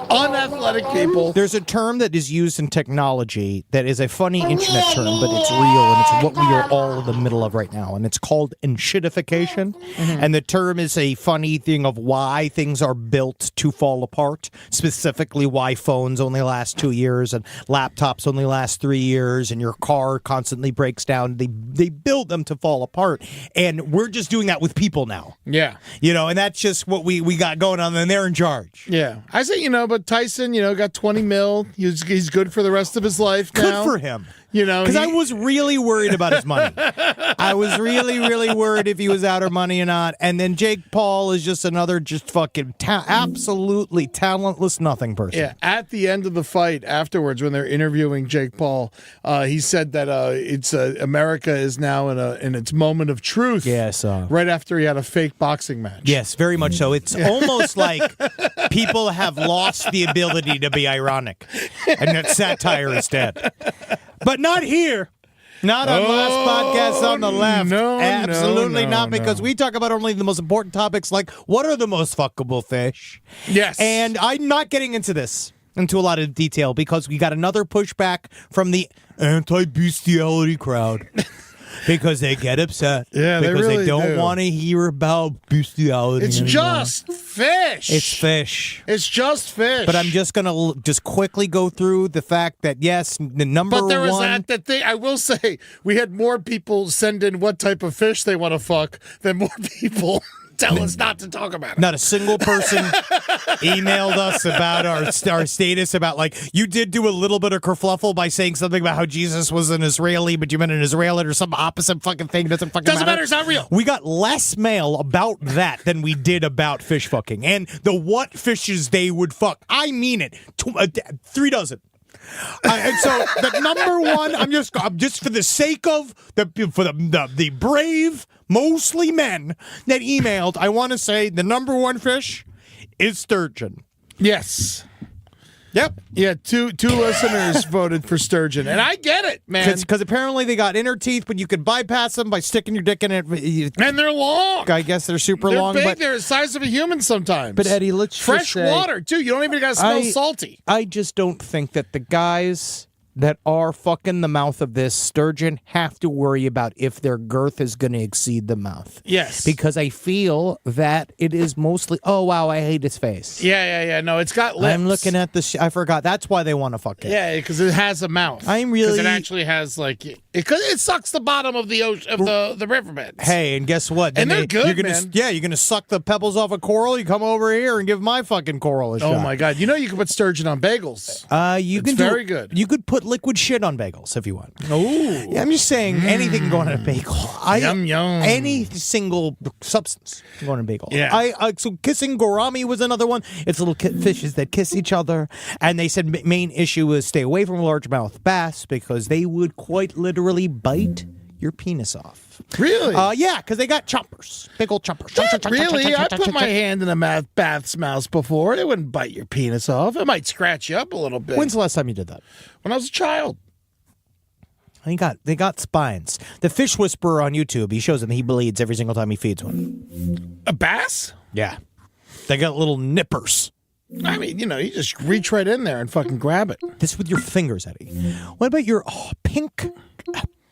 unathletic people. There's a term that is used in technology that is a funny internet term, but it's real, and it's what we are all in the middle of right now, and it's called enshittification. And the term is a funny thing of why things are built to fall apart, specifically why phones only last 2 years and laptops only last 3 years, and your car constantly breaks down. They build them to fall apart, and we're just doing that with people now. Yeah. And that's just what we got going on, and they're in charge. Yeah. I say, but Tyson, got 20 mil. He's good for the rest of his life now. Good for him. Because I was really worried about his money. I was really, really worried if he was out of money or not. And then Jake Paul is just another fucking absolutely talentless nothing person. Yeah. At the end of the fight, afterwards, when they're interviewing Jake Paul, he said that it's America is now in its moment of truth. Yes. Right after he had a fake boxing match. Yes, very much so. It's almost like people have lost the ability to be ironic, and that satire is dead. But not here. Not on Last Podcast on the Left. No, absolutely no, not, because we talk about only the most important topics, like what are the most fuckable fish? Yes. And I'm not getting into a lot of detail, because we got another pushback from the anti-bestiality crowd. Because they get upset. Yeah, they because really they don't do. want to hear about bestiality It's anymore. just fish. It's fish. It's just fish. But I'm just going to just quickly go through the fact that, yes, the number But there was one... that thing. I will say, we had more people send in what type of fish they want to fuck than more people tell us not to talk about it. Not a single person emailed us about our status about, like, you did do a little bit of kerfluffle by saying something about how Jesus was an Israeli, but you meant an Israelite or some opposite fucking thing. Doesn't matter. It's not real. We got less mail about that than we did about fish fucking. And the what fishes they would fuck. I mean it. 3 dozen. And so the number one, I'm just for the sake of the brave, mostly men that emailed, I want to say the number one fish is sturgeon. Yes. Yep. Yeah, two listeners voted for sturgeon, and I get it, man. Because apparently they got inner teeth, but you could bypass them by sticking your dick in it. And they're long. I guess they're super They're long. big. But They're the size of a human sometimes. But Eddie, let's just fresh say, water too. You don't even gotta smell salty. I just don't think that the guys that are fucking the mouth of this sturgeon have to worry about if their girth is going to exceed the mouth. Yes. Because I feel that it is mostly, oh, wow, I hate his face. Yeah. No, it's got lips. I'm looking at the, I forgot. That's why they want to fuck it. Yeah, because it has a mouth. I'm really. Because it actually has, like, it sucks the bottom of the ocean, of the riverbeds. Hey, and guess what? And they're good, you're gonna, man. Yeah, you're going to suck the pebbles off a coral. You come over here and give my fucking coral a shot. Oh, my God. You know you can put sturgeon on bagels. It's very good. You could put liquid shit on bagels if you want. Oh. Yeah, I'm just saying anything can go on a bagel. Yum. Any single substance can go on a bagel. Yeah. So kissing gourami was another one. It's little fishes that kiss each other. And they said main issue is stay away from largemouth bass because they would quite literally bite your penis off. Really? Yeah, because they got chompers. Big old chompers. Really? I put my hand in a bath's mouth before. It wouldn't bite your penis off. It might scratch you up a little bit. When's the last time you did that? When I was a child. They got spines. The Fish Whisperer on YouTube, he shows them he bleeds every single time he feeds one. A bass? Yeah. They got little nippers. I mean, you just reach right in there and fucking grab it. This with your fingers, Eddie. What about your pink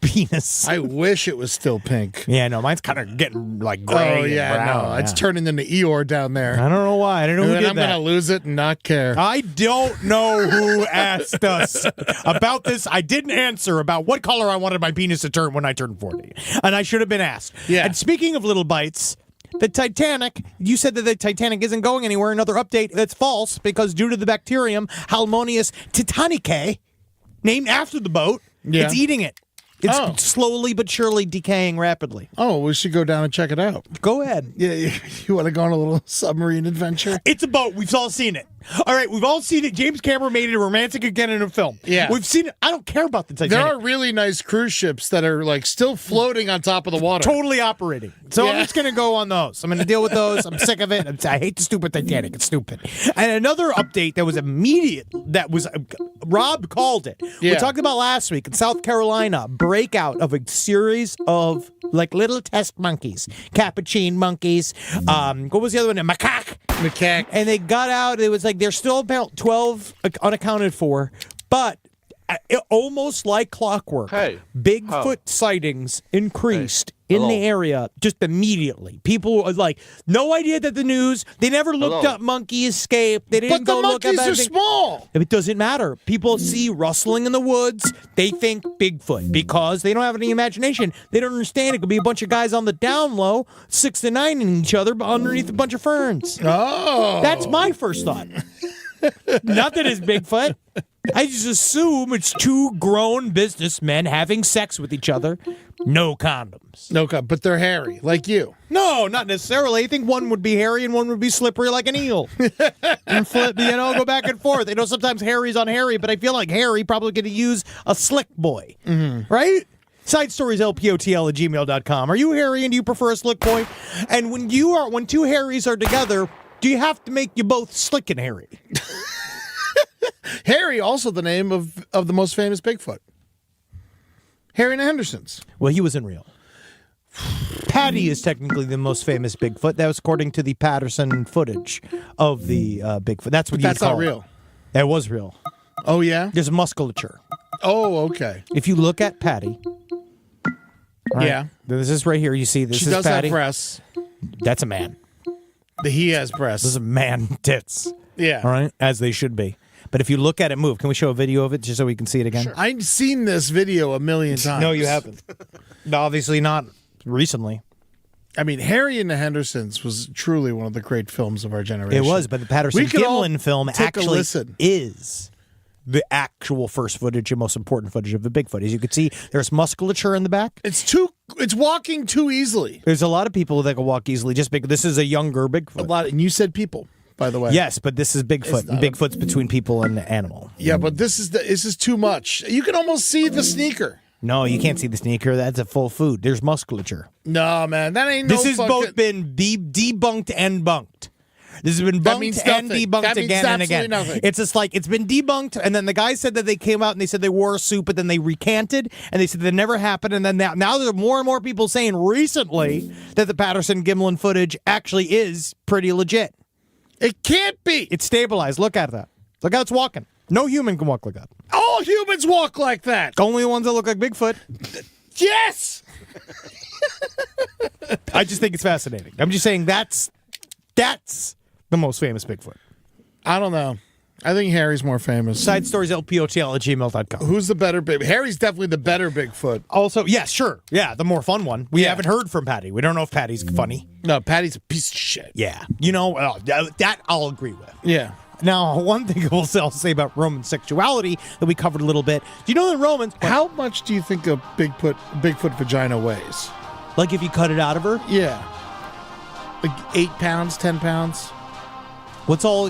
penis? I wish it was still pink. Yeah, no, mine's kind of getting like gray. Oh, yeah, and brown. no. It's turning into Eeyore down there. I don't know why. I don't know who and did I'm that. going to lose it and not care. I don't know who asked us about this. I didn't answer about what color I wanted my penis to turn when I turned 40. And I should have been asked. Yeah. And speaking of little bites, the Titanic, you said that the Titanic isn't going anywhere. Another update that's false because due to the bacterium Halmonius titanicae, named after the boat, it's eating it. It's slowly but surely decaying rapidly. Oh, we should go down and check it out. Go ahead. Yeah, you want to go on a little submarine adventure? It's a boat. We've all seen it. All right, we've all seen it. James Cameron made it romantic again in a film. Yeah. We've seen it. I don't care about the Titanic. There are really nice cruise ships that are like still floating on top of the water. Totally operating. So I'm Yeah. just going to go on those. I'm going to deal with those. I'm sick of it. I hate the stupid Titanic. It's stupid. And another update that was immediate, that was, Rob called it. We Yeah. talked about last week in South Carolina, breakout of a series of like little test monkeys, capuchin monkeys. What was the other one? A macaque. Macaque. And they got out. It was like they're still about 12 unaccounted for, but almost like clockwork, Bigfoot sightings increased in the area just immediately. People were like, no idea that the news, they never looked up monkey escape. They didn't But the go look up monkeys are small. It doesn't matter. People see rustling in the woods. They think Bigfoot because they don't have any imagination. They don't understand. It could be a bunch of guys on the down low, 6 to 9 in each other, but underneath a bunch of ferns. Oh. That's my first thought. Not that it's Bigfoot. I just assume it's two grown businessmen having sex with each other. No condoms. No condoms, but they're hairy, like you. No, not necessarily. I think one would be hairy and one would be slippery like an eel. And flip, go back and forth. I know sometimes Harry's on Harry, but I feel like Harry probably going to use a slick boy. Mm-hmm. Right? Side stories, lpotl@gmail.com. Are you Harry and do you prefer a slick boy? And when two Harrys are together, do you have to make you both slick and hairy? Harry, also the name of the most famous Bigfoot. Harry and the Hendersons. Well, he wasn't real. Patty is technically the most famous Bigfoot. That was according to the Patterson footage of the Bigfoot. That's what That's call not real. That was real. Oh, yeah? There's musculature. Oh, okay. If you look at Patty. right, Yeah. This is right here. You see this She is does Patty. have breasts. That's a man. He has breasts. This is a man tits. Yeah. All right. As they should be. But if you look at it move, can we show a video of it just so we can see it again? Sure. I've seen this video a million times. No, you haven't. No, obviously not recently. I mean, Harry and the Hendersons was truly one of the great films of our generation. It was, but the Patterson We could all Gimlin film take a actually listen. is the actual first footage and most important footage of the Bigfoot. As you can see, there's musculature in the back. It's walking too easily. There's a lot of people that can walk easily just because this is a younger Bigfoot. And you said people, by the way. Yes, but this is Bigfoot. And Bigfoot's between people and animal. Yeah, but this is too much. You can almost see the sneaker. No, you can't see the sneaker. That's a full food. There's musculature. No, man, that ain't no This has fucking... both been debunked and bunked. This has been That bunked means and nothing. debunked That means again and absolutely again. nothing. It's just like it's been debunked, and then the guy said that they came out and they said they wore a suit, but then they recanted and they said that never happened. And then now there are more and more people saying recently that the Patterson Gimlin footage actually is pretty legit. It can't be. It's stabilized. Look at that. Look how it's walking. No human can walk like that. All humans walk like that. Only the ones that look like Bigfoot. Yes. I just think it's fascinating. I'm just saying that's the most famous Bigfoot. I don't know. I think Harry's more famous. Side stories, lpotl@gmail.com. Who's the better Bigfoot? Harry's definitely the better Bigfoot. Also, yes, sure. Yeah, the more fun one. We haven't heard from Patty. We don't know if Patty's funny. No, Patty's a piece of shit. Yeah. That I'll agree with. Yeah. Now, one thing I'll say about Roman sexuality that we covered a little bit. Do you know that Romans... How much do you think a Bigfoot vagina weighs? Like if you cut it out of her? Yeah. Like 8 pounds, 10 pounds? What's all...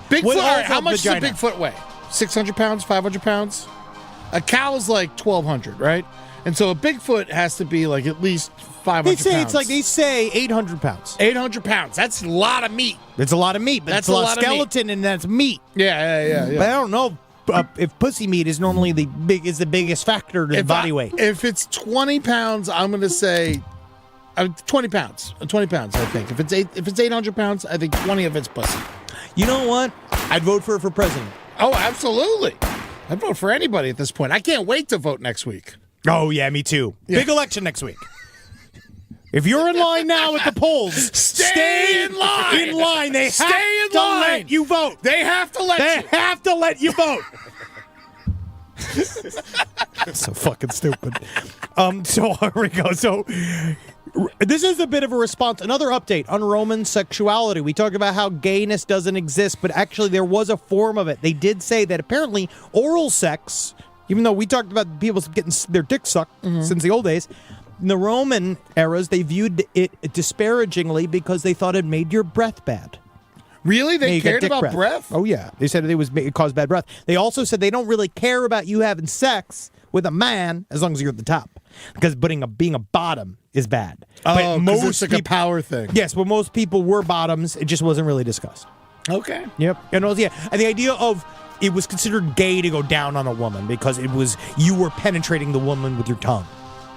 Bigfoot, all right, a how much vagina? does a Bigfoot weigh? 600 pounds, 500 pounds? A cow is like 1,200, right? And so a Bigfoot has to be like at least 500 pounds. They say 800 pounds. 800 pounds. That's a lot of meat. It's a lot of meat, but That's it's a a lot lot of of meat. skeleton and that's meat. Yeah. But I don't know if pussy meat is normally the biggest factor to the body weight. If it's 20 pounds, I'm going to say 20 pounds. 20 pounds, I think. If it's 800 pounds, I think 20 of it's pussy. You know what? I'd vote for her for president. Oh, absolutely. I'd vote for anybody at this point. I can't wait to vote next week. Oh, yeah, me too. Yeah. Big election next week. If you're in line now at the polls, Stay in line. In line. They Stay have in to line. let you vote. They have to let They you. have to let you vote. So fucking stupid. So here we go. So this is a bit of a response. Another update on Roman sexuality. We talked about how gayness doesn't exist, but actually there was a form of it. They did say that apparently oral sex, even though we talked about people getting their dick sucked since the old days, in the Roman eras, they viewed it disparagingly because they thought it made your breath bad. Really? Yeah, They you get cared dick about breath? Oh yeah, they said it caused bad breath. They also said they don't really care about you having sex with a man as long as you're at the top, because being a bottom is bad. Oh, because it's like a power thing. Yes, but most people were bottoms. It just wasn't really discussed. Okay. Yep. And and the idea of it was considered gay to go down on a woman because you were penetrating the woman with your tongue,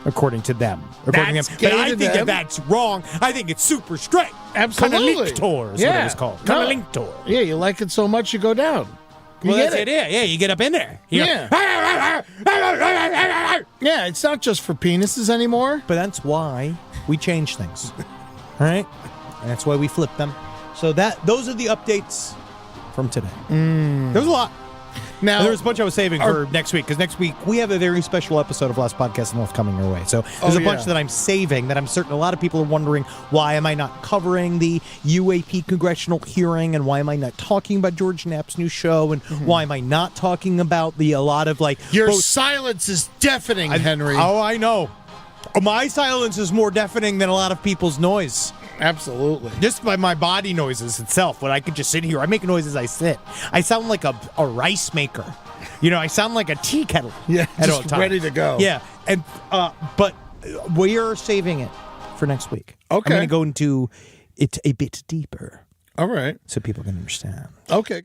according to them. According That's to them. gay But I to think them. that's wrong. I think it's super straight. Absolutely. Cunnilintor is what it was called. No. Cunnilintor. Yeah, you like it so much you go down. You Well, get that's it. Yeah, you get up in there. You Yeah. go, Yeah, it's not just for penises anymore. But that's why we change things. All right? And that's why we flip them. So those are the updates from today. There's a lot. Now, And there's a bunch I was saving for next week, because next week we have a very special episode of Last Podcast North coming your way. So there's a bunch that I'm saving that I'm certain a lot of people are wondering, why am I not covering the UAP congressional hearing, and why am I not talking about George Knapp's new show, and why am I not talking about a lot of Your silence is deafening, Henry. Oh, I know. My silence is more deafening than a lot of people's noise. Absolutely. Just by my body noises itself. When I could just sit here, I make noise as I sit. I sound like a rice maker. I sound like a tea kettle. Yeah, at all just times. ready to go. Yeah, and but we are saving it for next week. Okay. I'm going to go into it a bit deeper. All right. So people can understand. Okay.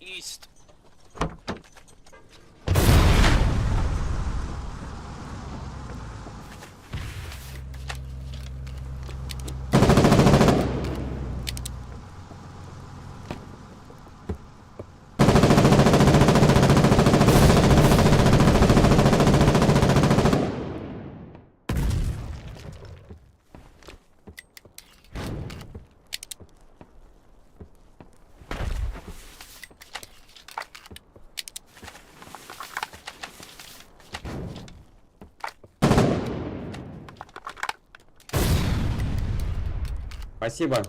East. Спасибо.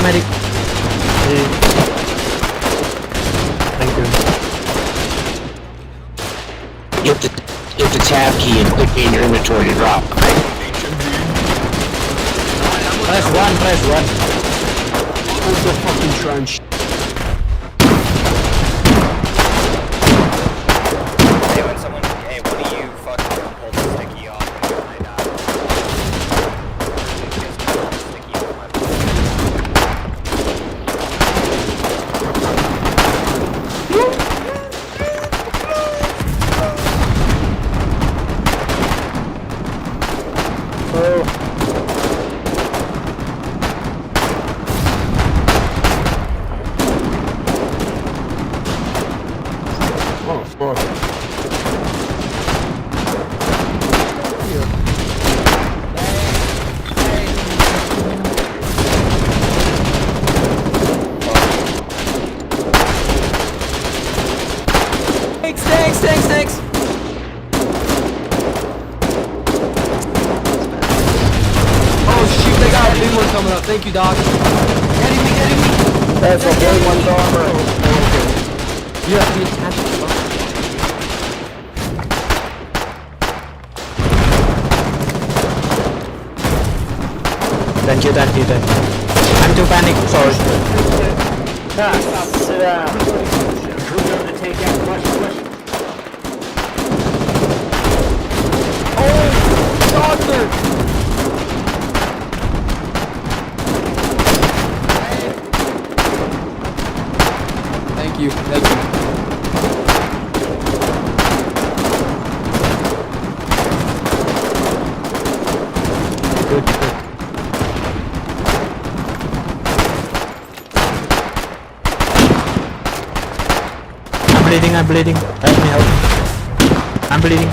Medic. Thank you. Hit the tab key and click in your inventory to drop. Press 1. Hold the fucking trench. Hey, one of you fucking hold the sticky off. Thanks. Oh shoot, they got a big one coming up. Thank you, Doc. Getting me. That's a big one's armor. You have to be attached to the box. Thank you. I'm too panicked, sorry. Sit down. Who's going to take that question? Oh, doctor! Thank you. Good. I'm bleeding. Help me. I'm bleeding.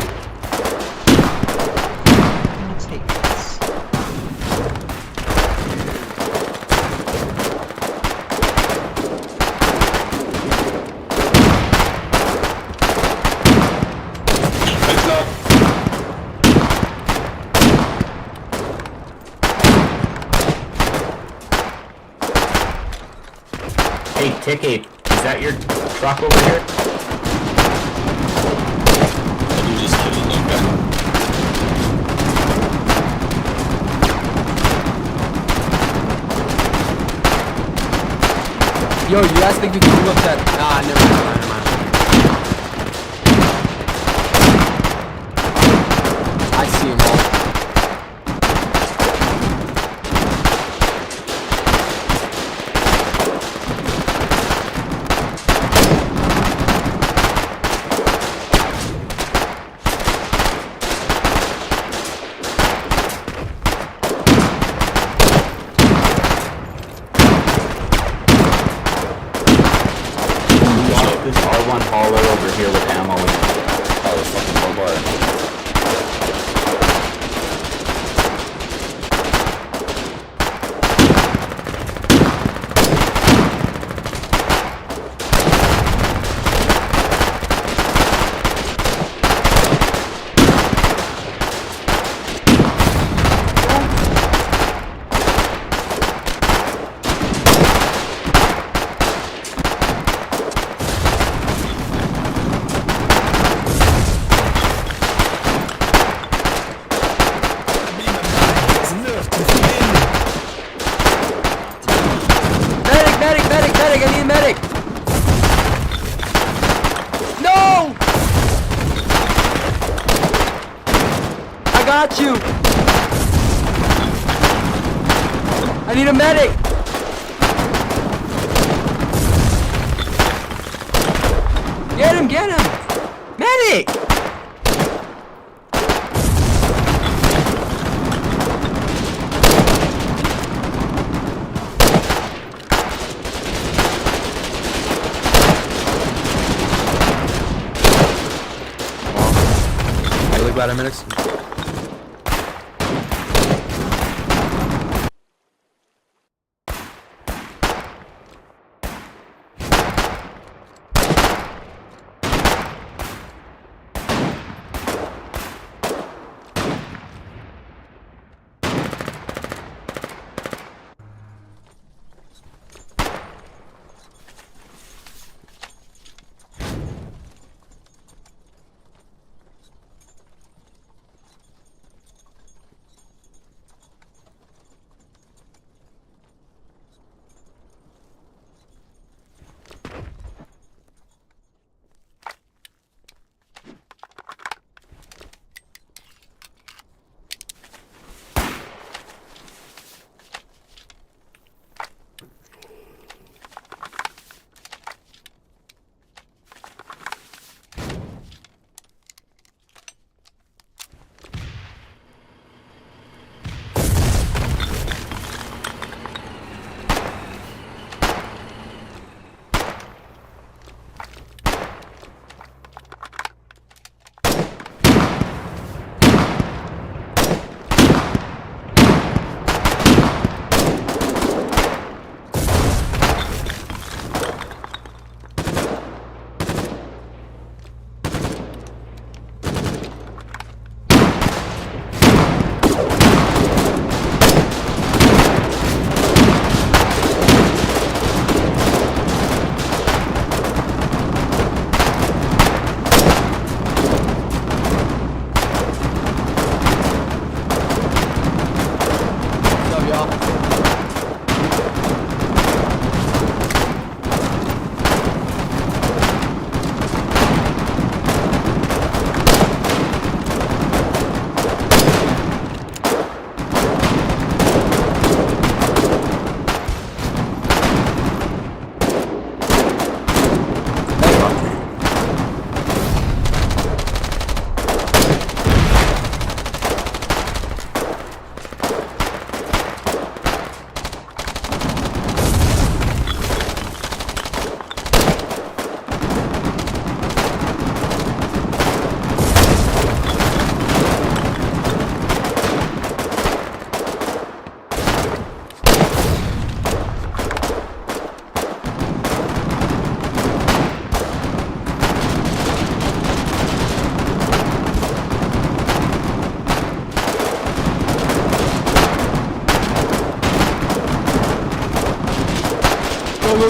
Hey, Ticky, is that your truck over here? You just killed a little guy. Yo, you guys think we can look at? Nah, never mind. I see them all. This R1 hauler over here with ammo in it. Oh, fucking Hobart. got you. I need a medic. Get him, get him. Medic. Really glad I minutes.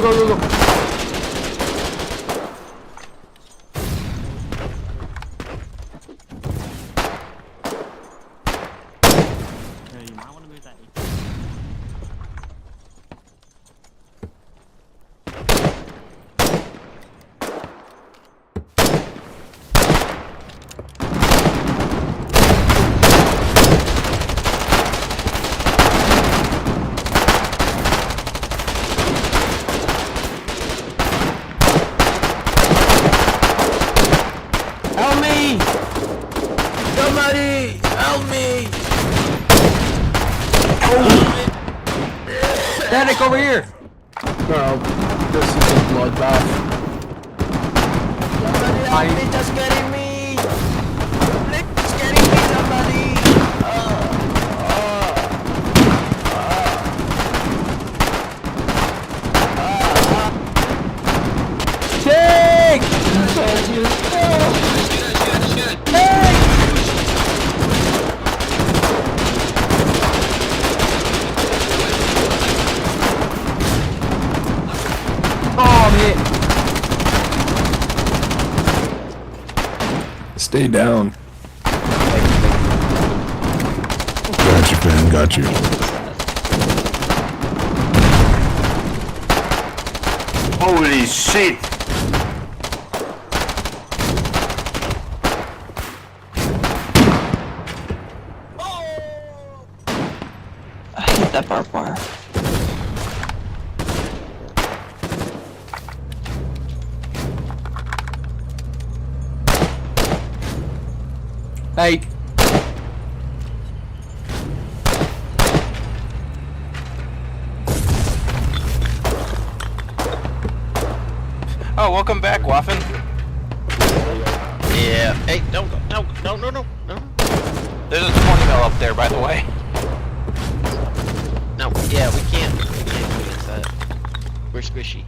Go. Medic over here! Bro, this is a bloodbath. Somebody just getting me! Just getting me, somebody! Take! Stay down. Got you, fam. Got you. Holy shit! want that barbed wire. Hey. Oh, welcome back, Waffen. Yeah. Hey, don't go. No. There's a 20 mil up there, by the way. No. Yeah, we can't go against that. We're squishy.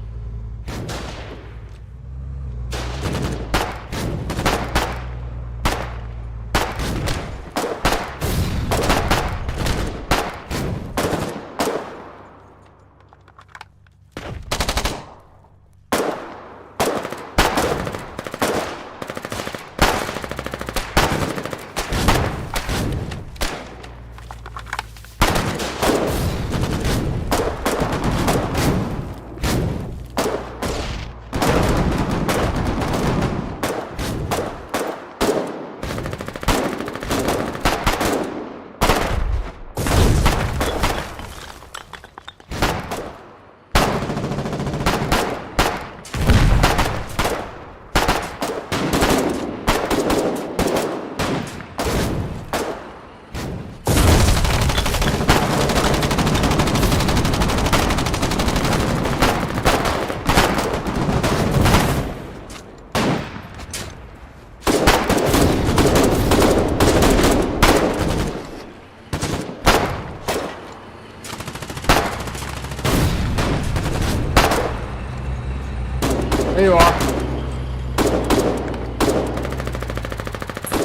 There you are.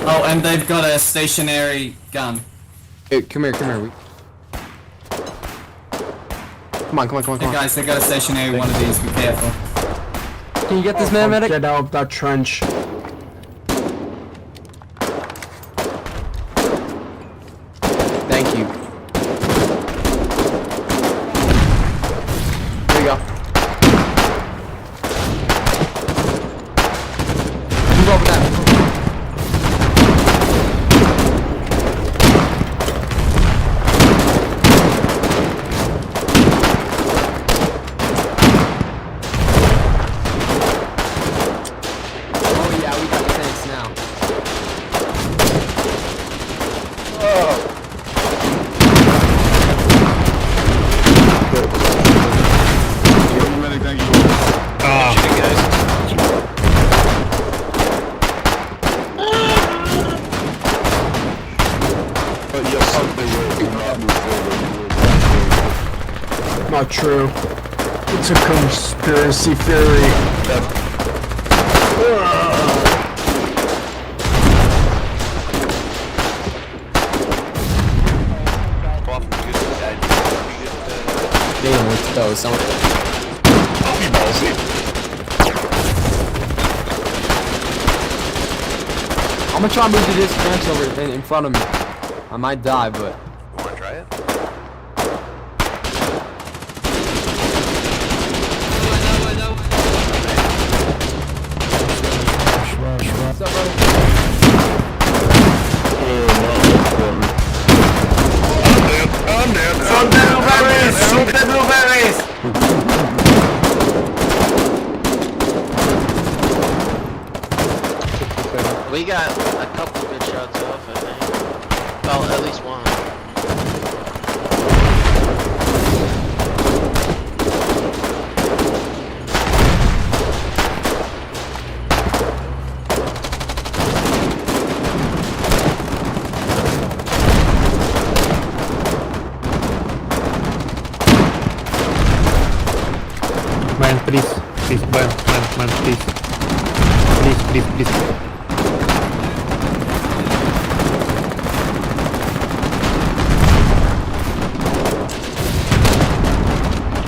Oh, and they've got a stationary gun. Hey, come here. Come on. Hey guys, they got a stationary one of these. Be careful. Can you get this man, medic? Get out of that trench. Thank you. There you go. Move over that. Oh yeah, we got the tanks now. Not true. It's a conspiracy theory. Damn, let's go. I'm gonna try and move to this fence over in front of me. I might die, but. You wanna try it? What's up, brother? I'm dead. Shoot the blueberries! We got a couple good shots off, I think. Well, at least one. Man, please, man, please.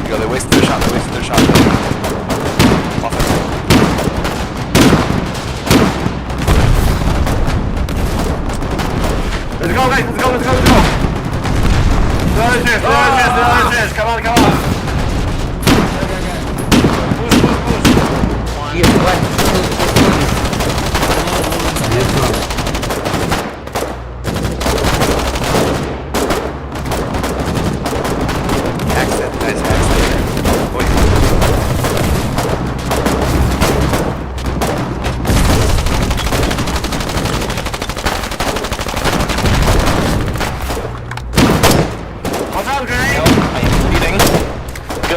Yo, they wasted their shot. Let's go, guys, let's go. Another chance, come on.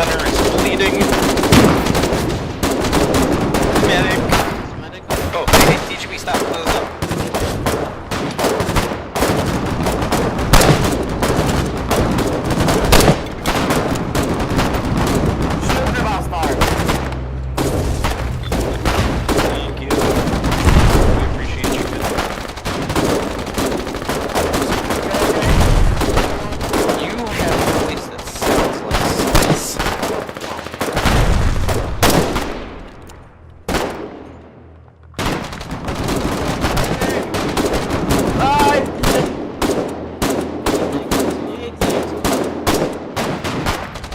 center is bleeding. Medic. Oh, hey, TGB, stop. Close up. Thank you. We appreciate you. You have a voice that sounds like space.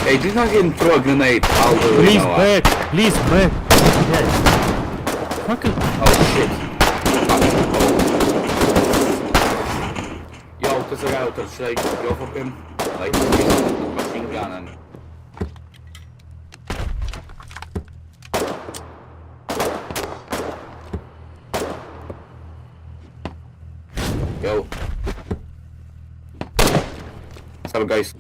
Hey, do not get throw a grenade all the way Please now. back. Please back. Yes. Fucking. Oh shit. Yo, there's a guy out there. Should I go for him? Like, he's a machine gun and... Yo. What's up, guys?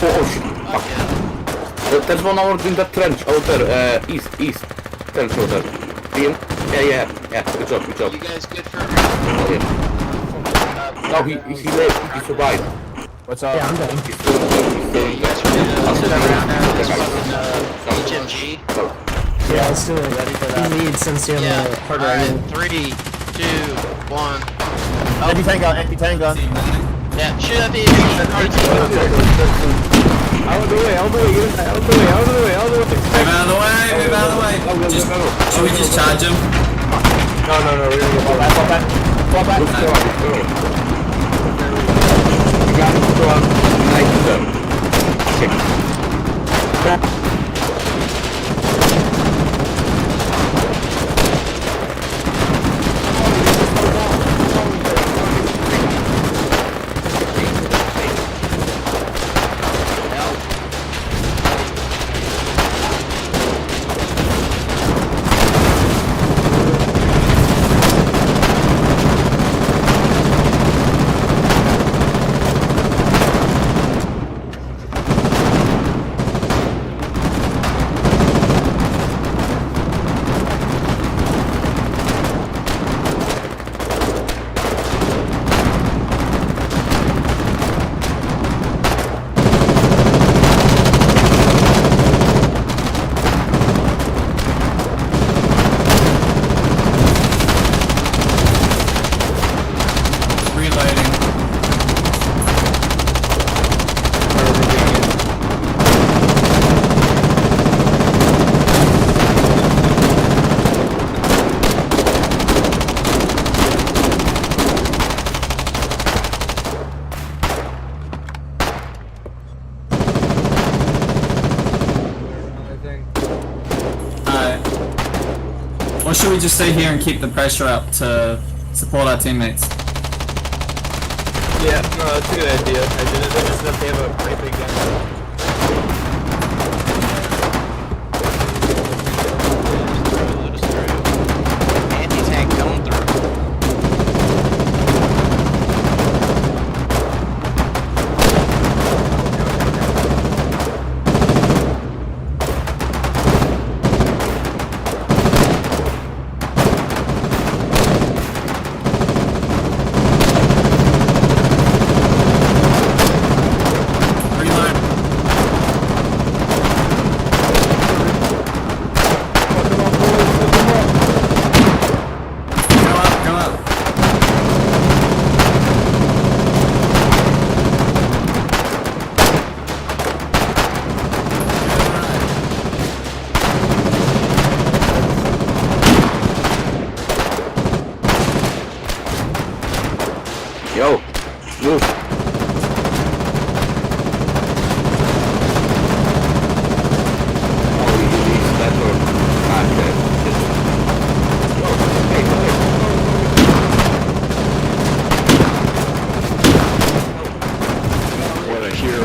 Oh shit. Fuck. There's one over in that trench out there, east. Trench over there. See him? Yeah. Good job. You guys good for Yeah. No, he lived. He survived. What's up? Yeah, I'm done. He's still you guys ready to sit around there with this fucking HMG? Yeah, let's do it. Ready for that. You need since you're Yeah. harder. Alright, 3, 2, 1. Anti-tank gun. Yeah, shoot at the HMG. Out of the way. Move out of the way. Should we just charge him? No, we're gonna go fall back. You got to throw out Or should we just stay here and keep the pressure up to support our teammates? Yeah, no, that's a good idea. I did it just enough they have a pretty big gun. Anti-tank coming through. Yo, move. What I hear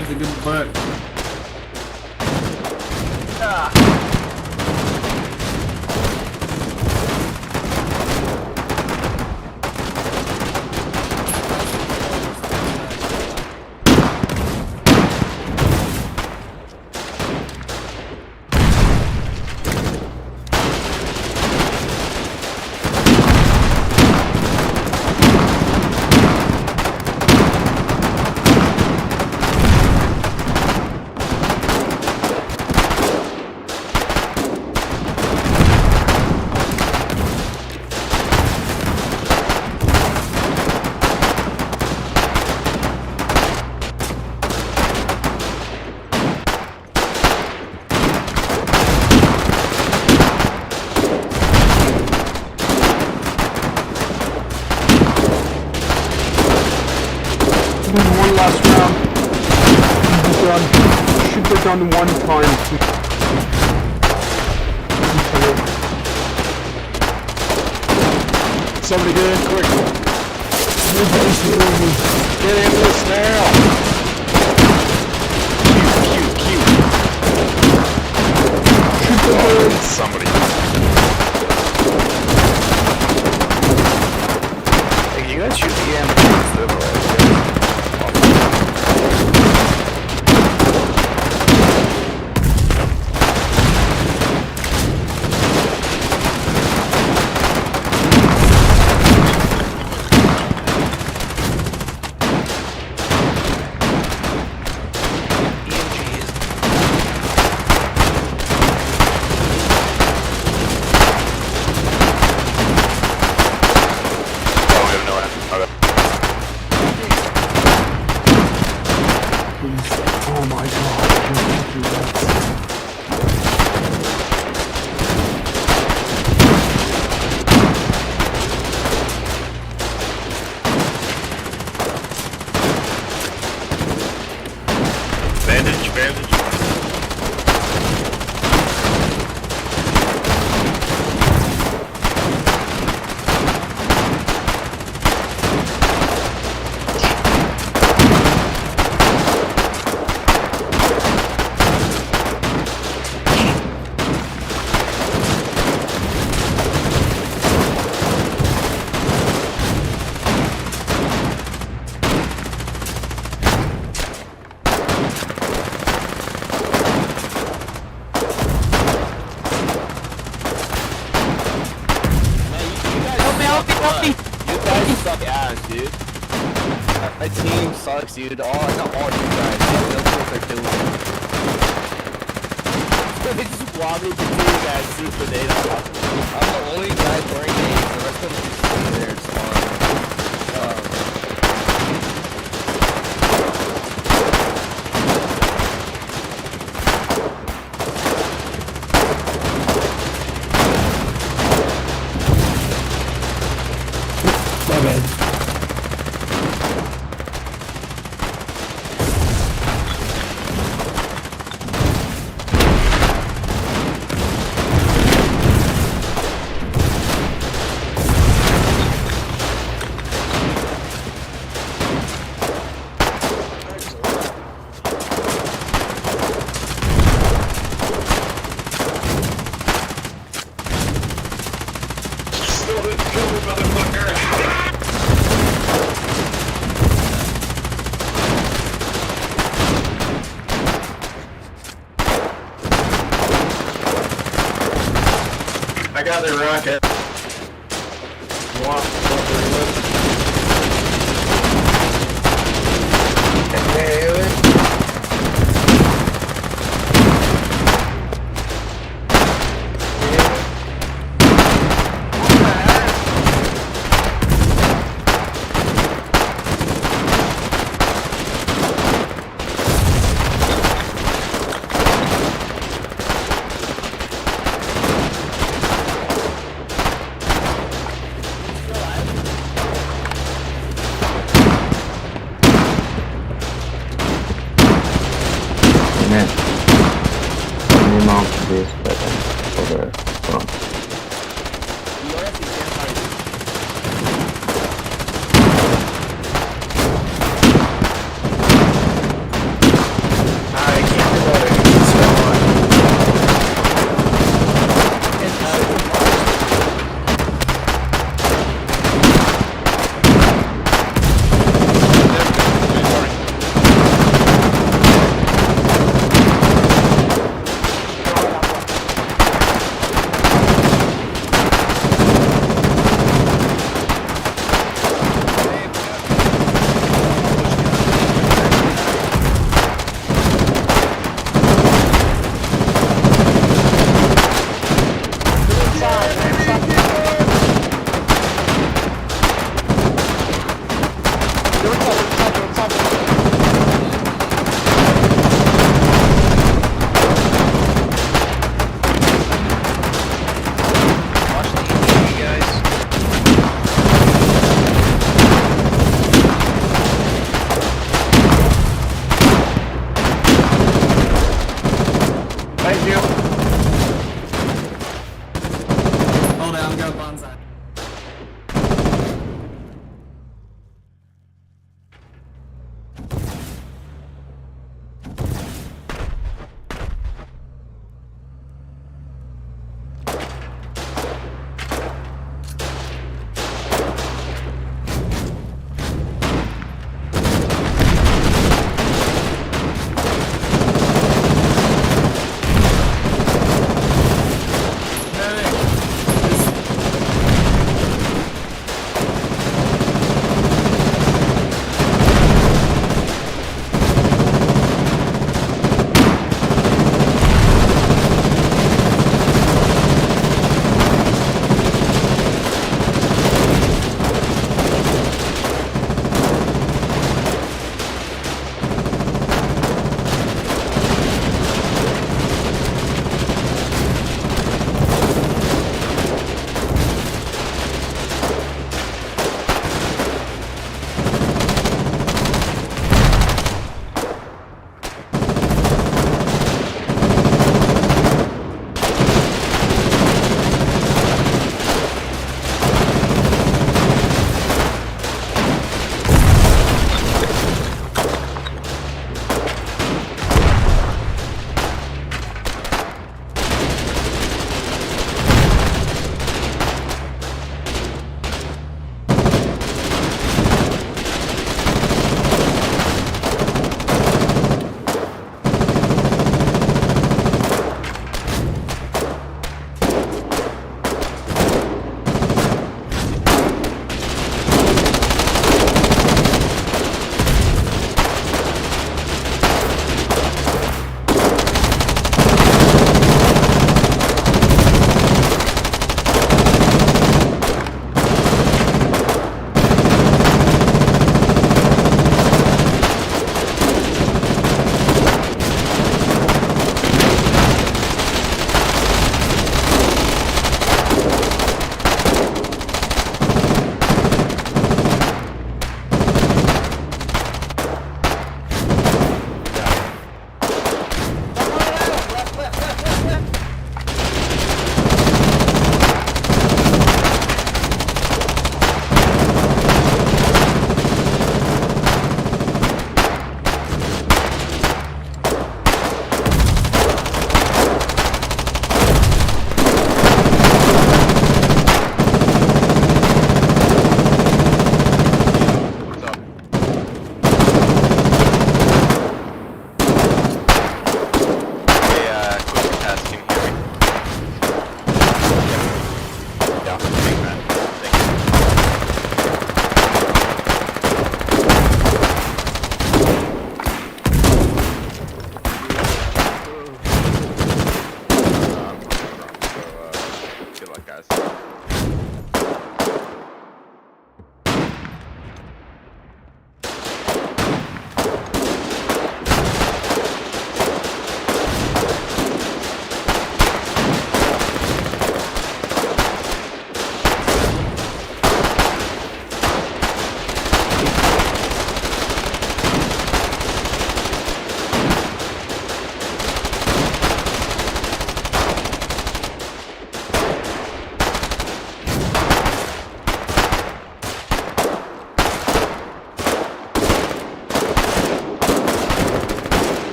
Something good work. One last round. Done. Shoot the gun one time. Somebody get in quick. Get in this now. Cute. Shoot the gun. Somebody. Hey, you guys shoot the ammo. Oh my god. Bandage. Help me! You guys suck ass, dude. My team sucks, dude. Not all you guys. They don't know what they're doing. They just want me to do that super data. I'm the only guy wearing nades. The rest of them just sitting there. It's fine. My bad. I got the rocket. Man, any amount of this, but over front.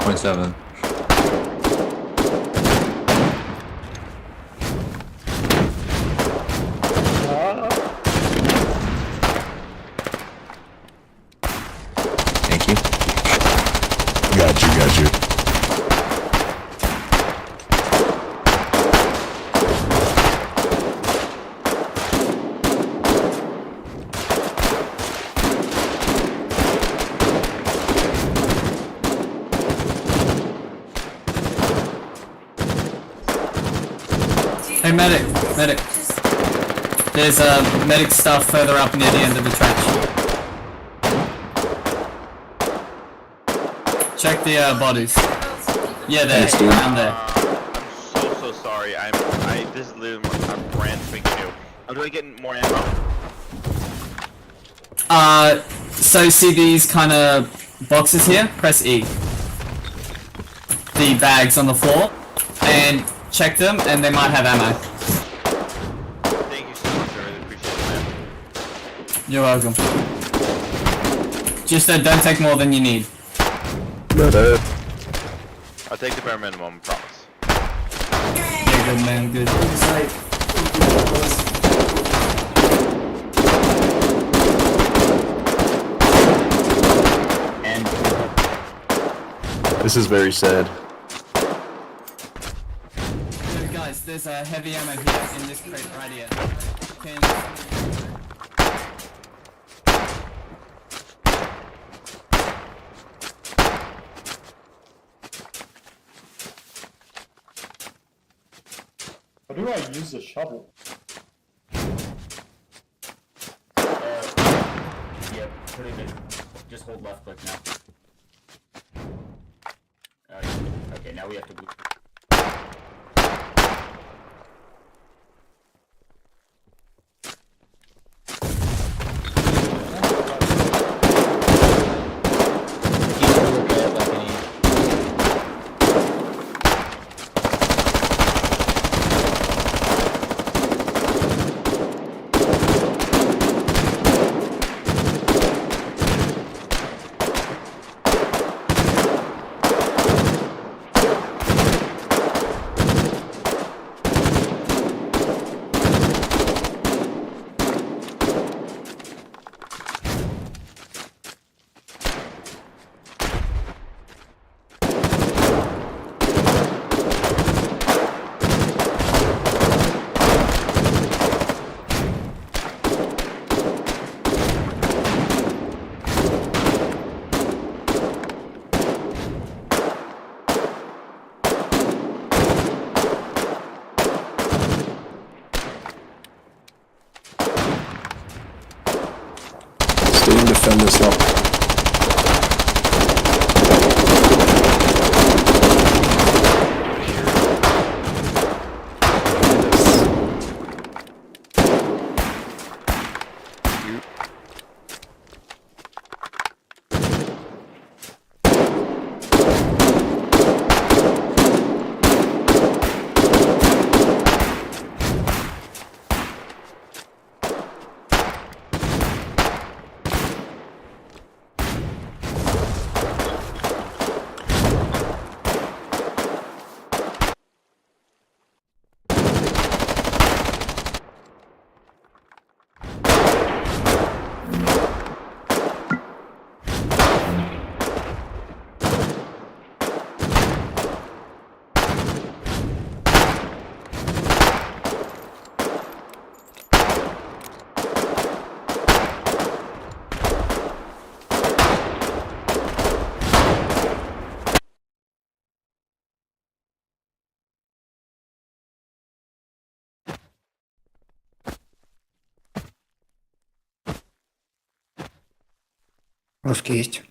4.7. Thank you. Got you. Hey, medic. There's medic stuff further up near the end of the trench. Check the bodies. Yeah, there, down there. I'm so sorry. This is literally a brand spanking new. I'm really getting more ammo. So see these kind of boxes here? Press E. The bags on the floor, and check them, and they might have ammo. Thank you so much. I really appreciate it, man. You're welcome. Just don't take more than you need. I'll take the bare minimum, I promise. Yeah, good man, good. This is very sad. Guys, there's a heavy ammo here in this crate right here. How do I use the shovel? Yeah, pretty good. Just hold left click now. Okay, now we have to. Stay and defend this level. Русский есть.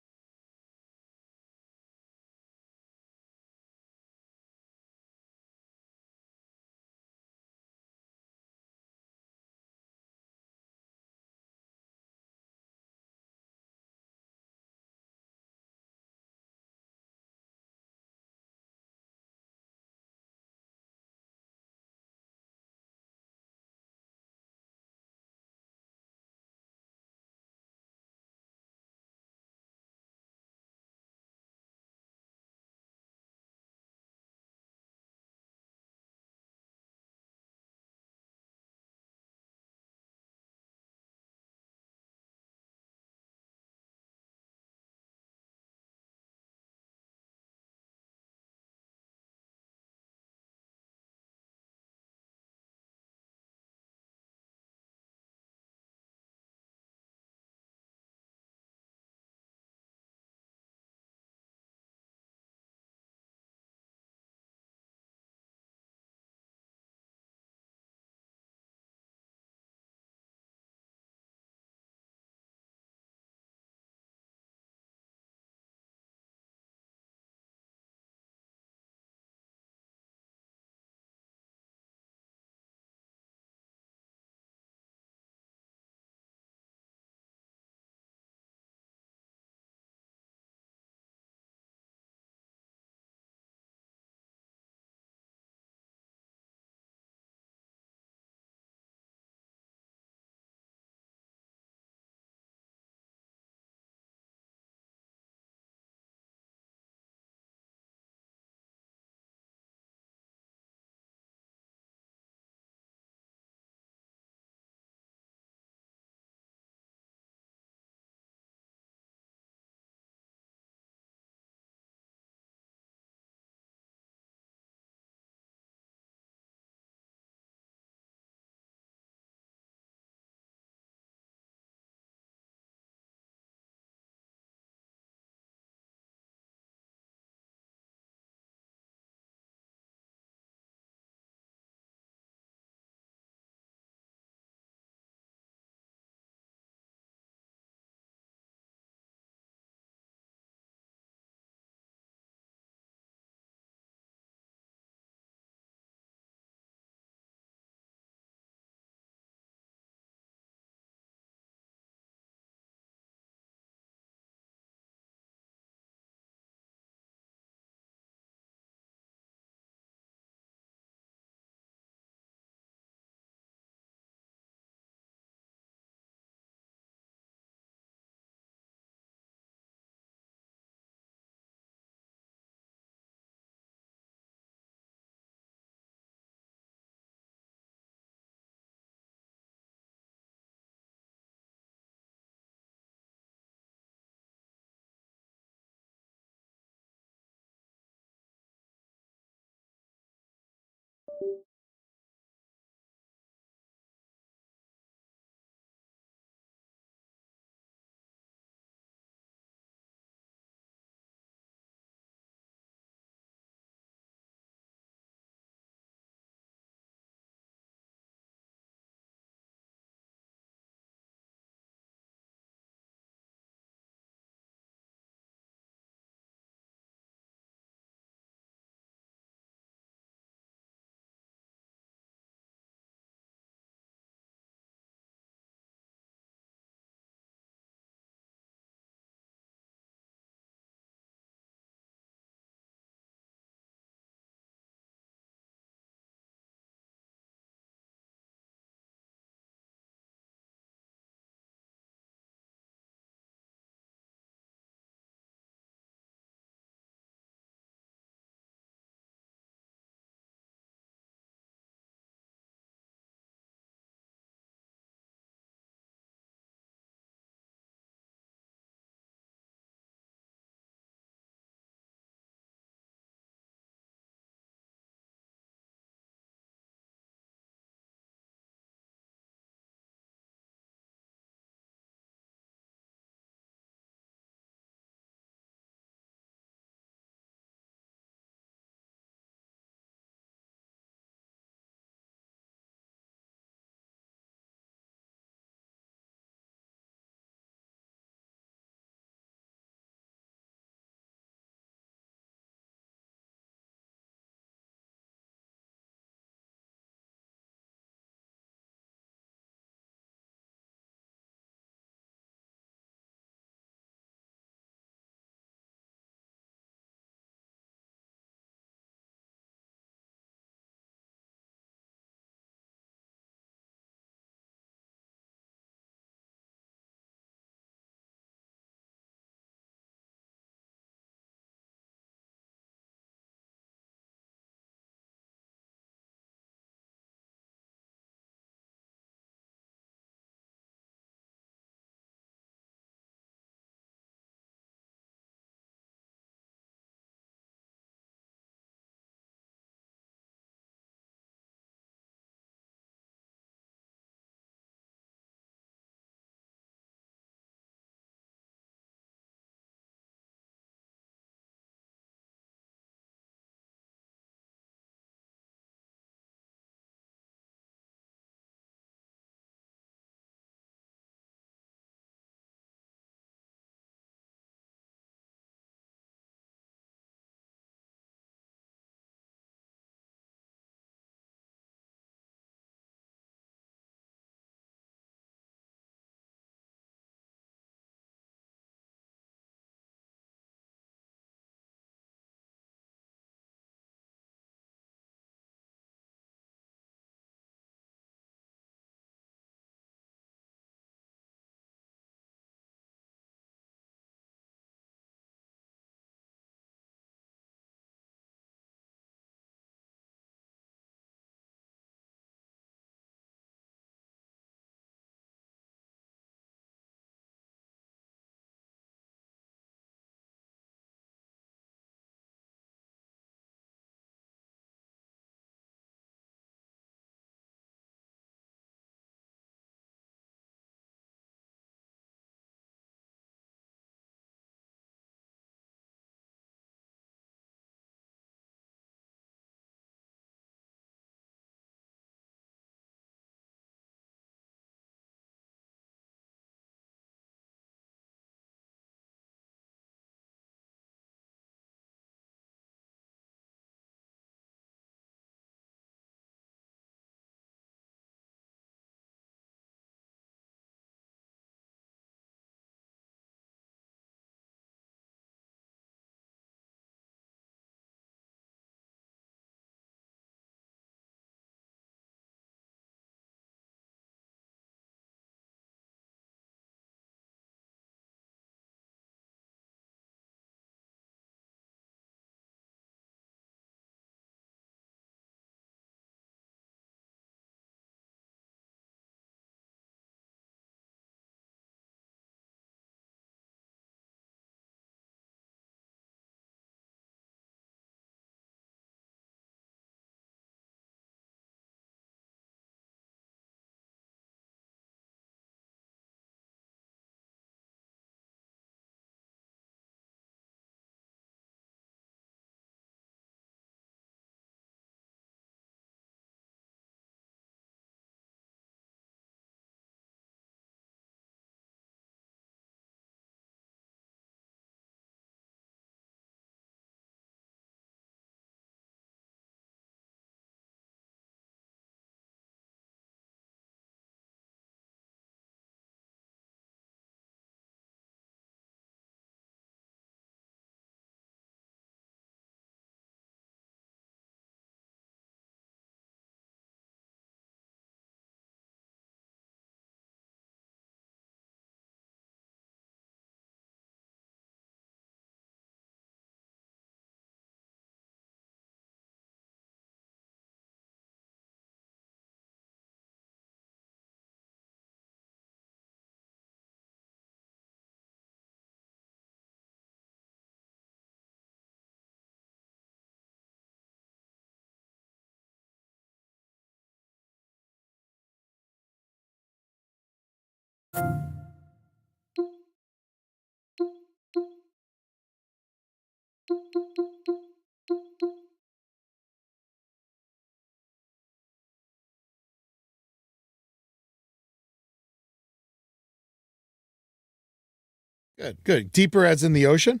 Good. Deeper as in the ocean?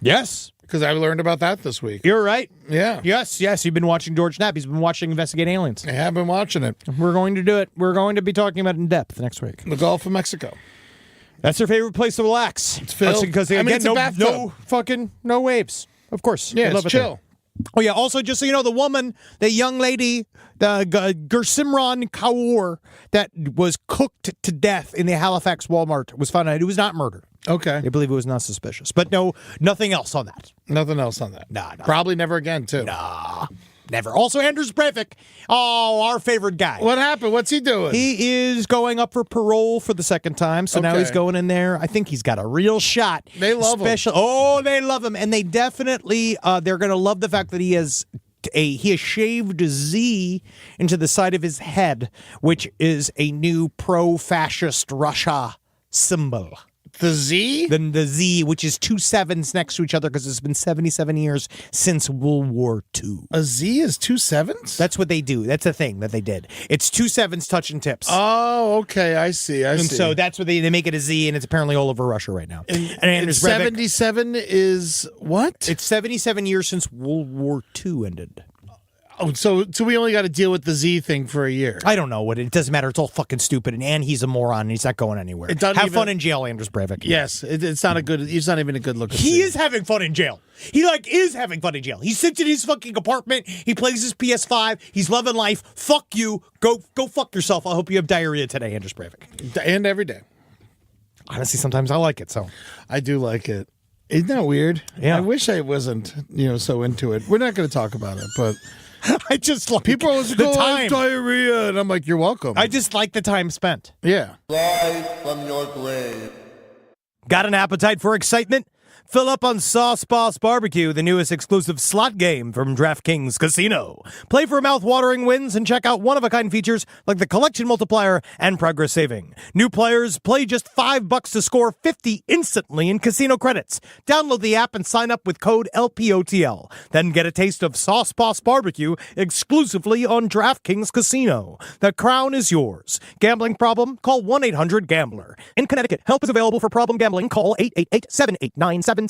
Yes. Because I learned about that this week. You're right. Yeah. Yes. You've been watching George Knapp. He's been watching Investigating Aliens. I have been watching it. We're going to do it. We're going to be talking about it in depth next week. The Gulf of Mexico. That's their favorite place to relax. It's filled. Because it's a bathtub. No waves. Of course. Yeah, I love it's it chill. there. Oh, yeah. Also, just so you know, the woman, the young lady, the Gursimran Kaur, that was cooked to death in the Halifax Walmart was found out it was not murder. Okay. They believe it was not suspicious. But no, nothing else on that. Nothing else on that. Nah. Probably never again, too. Nah. Never. Also, Anders Breivik. Oh, our favorite guy. What happened? What's he doing? He is going up for parole for the second time. So now Okay. he's going in there. I think he's got a real shot. They love him. Oh, they love him. And they definitely, they're going to love the fact that he has shaved a Z into the side of his head, which is a new pro-fascist Russia symbol. The Z? Then the Z, which is 2 7s next to each other because it's been 77 years since World War II. A Z is 2 7s? That's what they do. That's a thing that they did. It's 2 7s touching tips. Oh, okay. I see. And so that's what they make it a Z, and it's apparently all over Russia right now. And Anders Breivik, 77 is what? it's 77 years since World War II ended. Oh, so we only got to deal with the Z thing for a year. I don't know what it doesn't matter. It's all fucking stupid, and he's a moron, and he's not going anywhere. It doesn't Have even- fun in jail, Anders Breivik. Yes, it's not a good. He's not even a good look. He is having fun in jail. He is having fun in jail. He sits in his fucking apartment. He plays his PS5. He's loving life. Fuck you. Go fuck yourself. I hope you have diarrhea today, Anders Breivik. And every day. Honestly, sometimes I like it. So I do like it. Isn't that weird? Yeah. I wish I wasn't, so into it. We're not going to talk about it, but I just like people always the go, I time. have diarrhea, and I'm like, you're welcome. I just like the time spent. Yeah. Rise from your grave. Got an appetite for excitement? Fill up on Sauce Boss Barbecue, the newest exclusive slot game from DraftKings Casino. Play for mouth-watering wins and check out one-of-a-kind features like the Collection Multiplier and Progress Saving. New players play just $5 to score 50 instantly in casino credits. Download the app and sign up with code LPOTL. Then get a taste of Sauce Boss Barbecue exclusively on DraftKings Casino. The crown is yours. Gambling problem? Call 1-800-GAMBLER. In Connecticut, help is available for problem gambling. Call 888-789-7777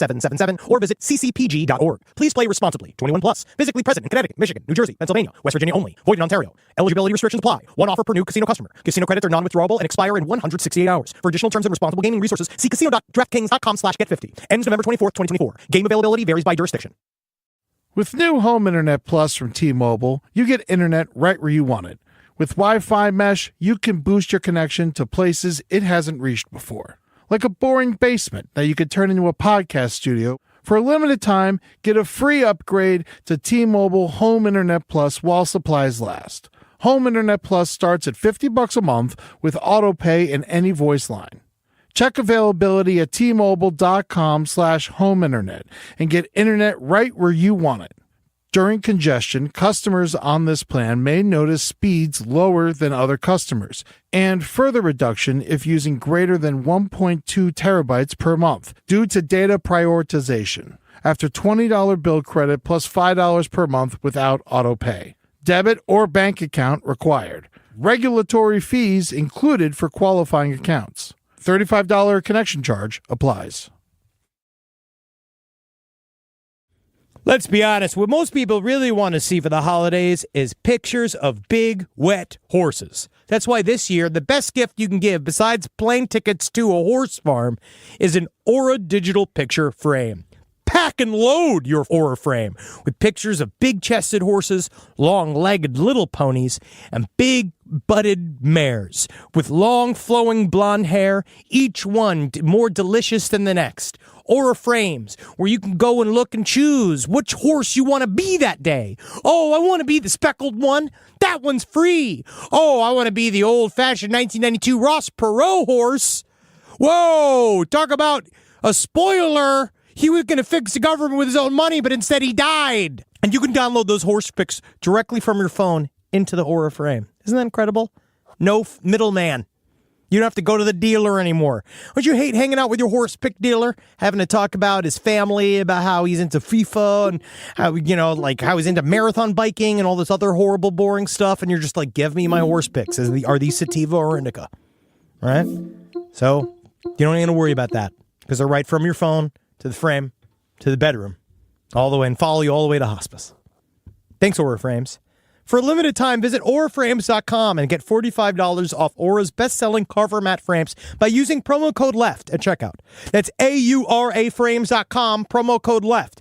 or visit ccpg.org. Please play responsibly. 21 plus. Physically present in Connecticut, Michigan, New Jersey, Pennsylvania, West Virginia only. Void in Ontario. Eligibility restrictions apply. One offer per new casino customer. Casino credits are non-withdrawable and expire in 168 hours. For additional terms and responsible gaming resources, see casino.draftkings.com/get50. Ends November 24th, 2024. Game availability varies by jurisdiction. With new Home Internet Plus from T-Mobile, you get internet right where you want it. With Wi-Fi mesh, you can boost your connection to places it hasn't reached before. Like a boring basement that you could turn into a podcast studio. For a limited time, get a free upgrade to T-Mobile Home Internet Plus while supplies last. Home Internet Plus starts at $50 a month with auto pay and any voice line. Check availability at T-Mobile.com/homeinternet and get internet right where you want it. During congestion, customers on this plan may notice speeds lower than other customers, and further reduction if using greater than 1.2 terabytes per month due to data prioritization. After $20 bill credit plus $5 per month without auto pay. Debit or bank account required. Regulatory fees included for qualifying accounts. $35 connection charge applies. Let's be honest, what most people really want to see for the holidays is pictures of big, wet horses. That's why this year, the best gift you can give, besides plane tickets to a horse farm, is an Aura digital picture frame. Pack and load your Aura frame with pictures of big-chested horses, long-legged little ponies, and big-butted mares with long, flowing blonde hair, each one more delicious than the next. Aura frames, where you can go and look and choose which horse you want to be that day. Oh, I want to be the speckled one. That one's free. Oh, I want to be the old-fashioned 1992 Ross Perot horse. Whoa, talk about a spoiler. He was going to fix the government with his own money, but instead he died. And you can download those horse pics directly from your phone into the Aura frame. Isn't that incredible? No middleman. You don't have to go to the dealer anymore. Don't you hate hanging out with your horse pick dealer? Having to talk about his family, about how he's into FIFA and how, like how he's into marathon biking and all this other horrible, boring stuff. And you're just like, give me my horse picks. Are these sativa or indica? Right? So you don't need to worry about that because they're right from your phone to the frame to the bedroom all the way and follow you all the way to hospice. Thanks, Aura Frames. For a limited time, visit auraframes.com and get $45 off Aura's best-selling Carver mat frames by using promo code LEFT at checkout. That's AURAFrames.com, promo code LEFT.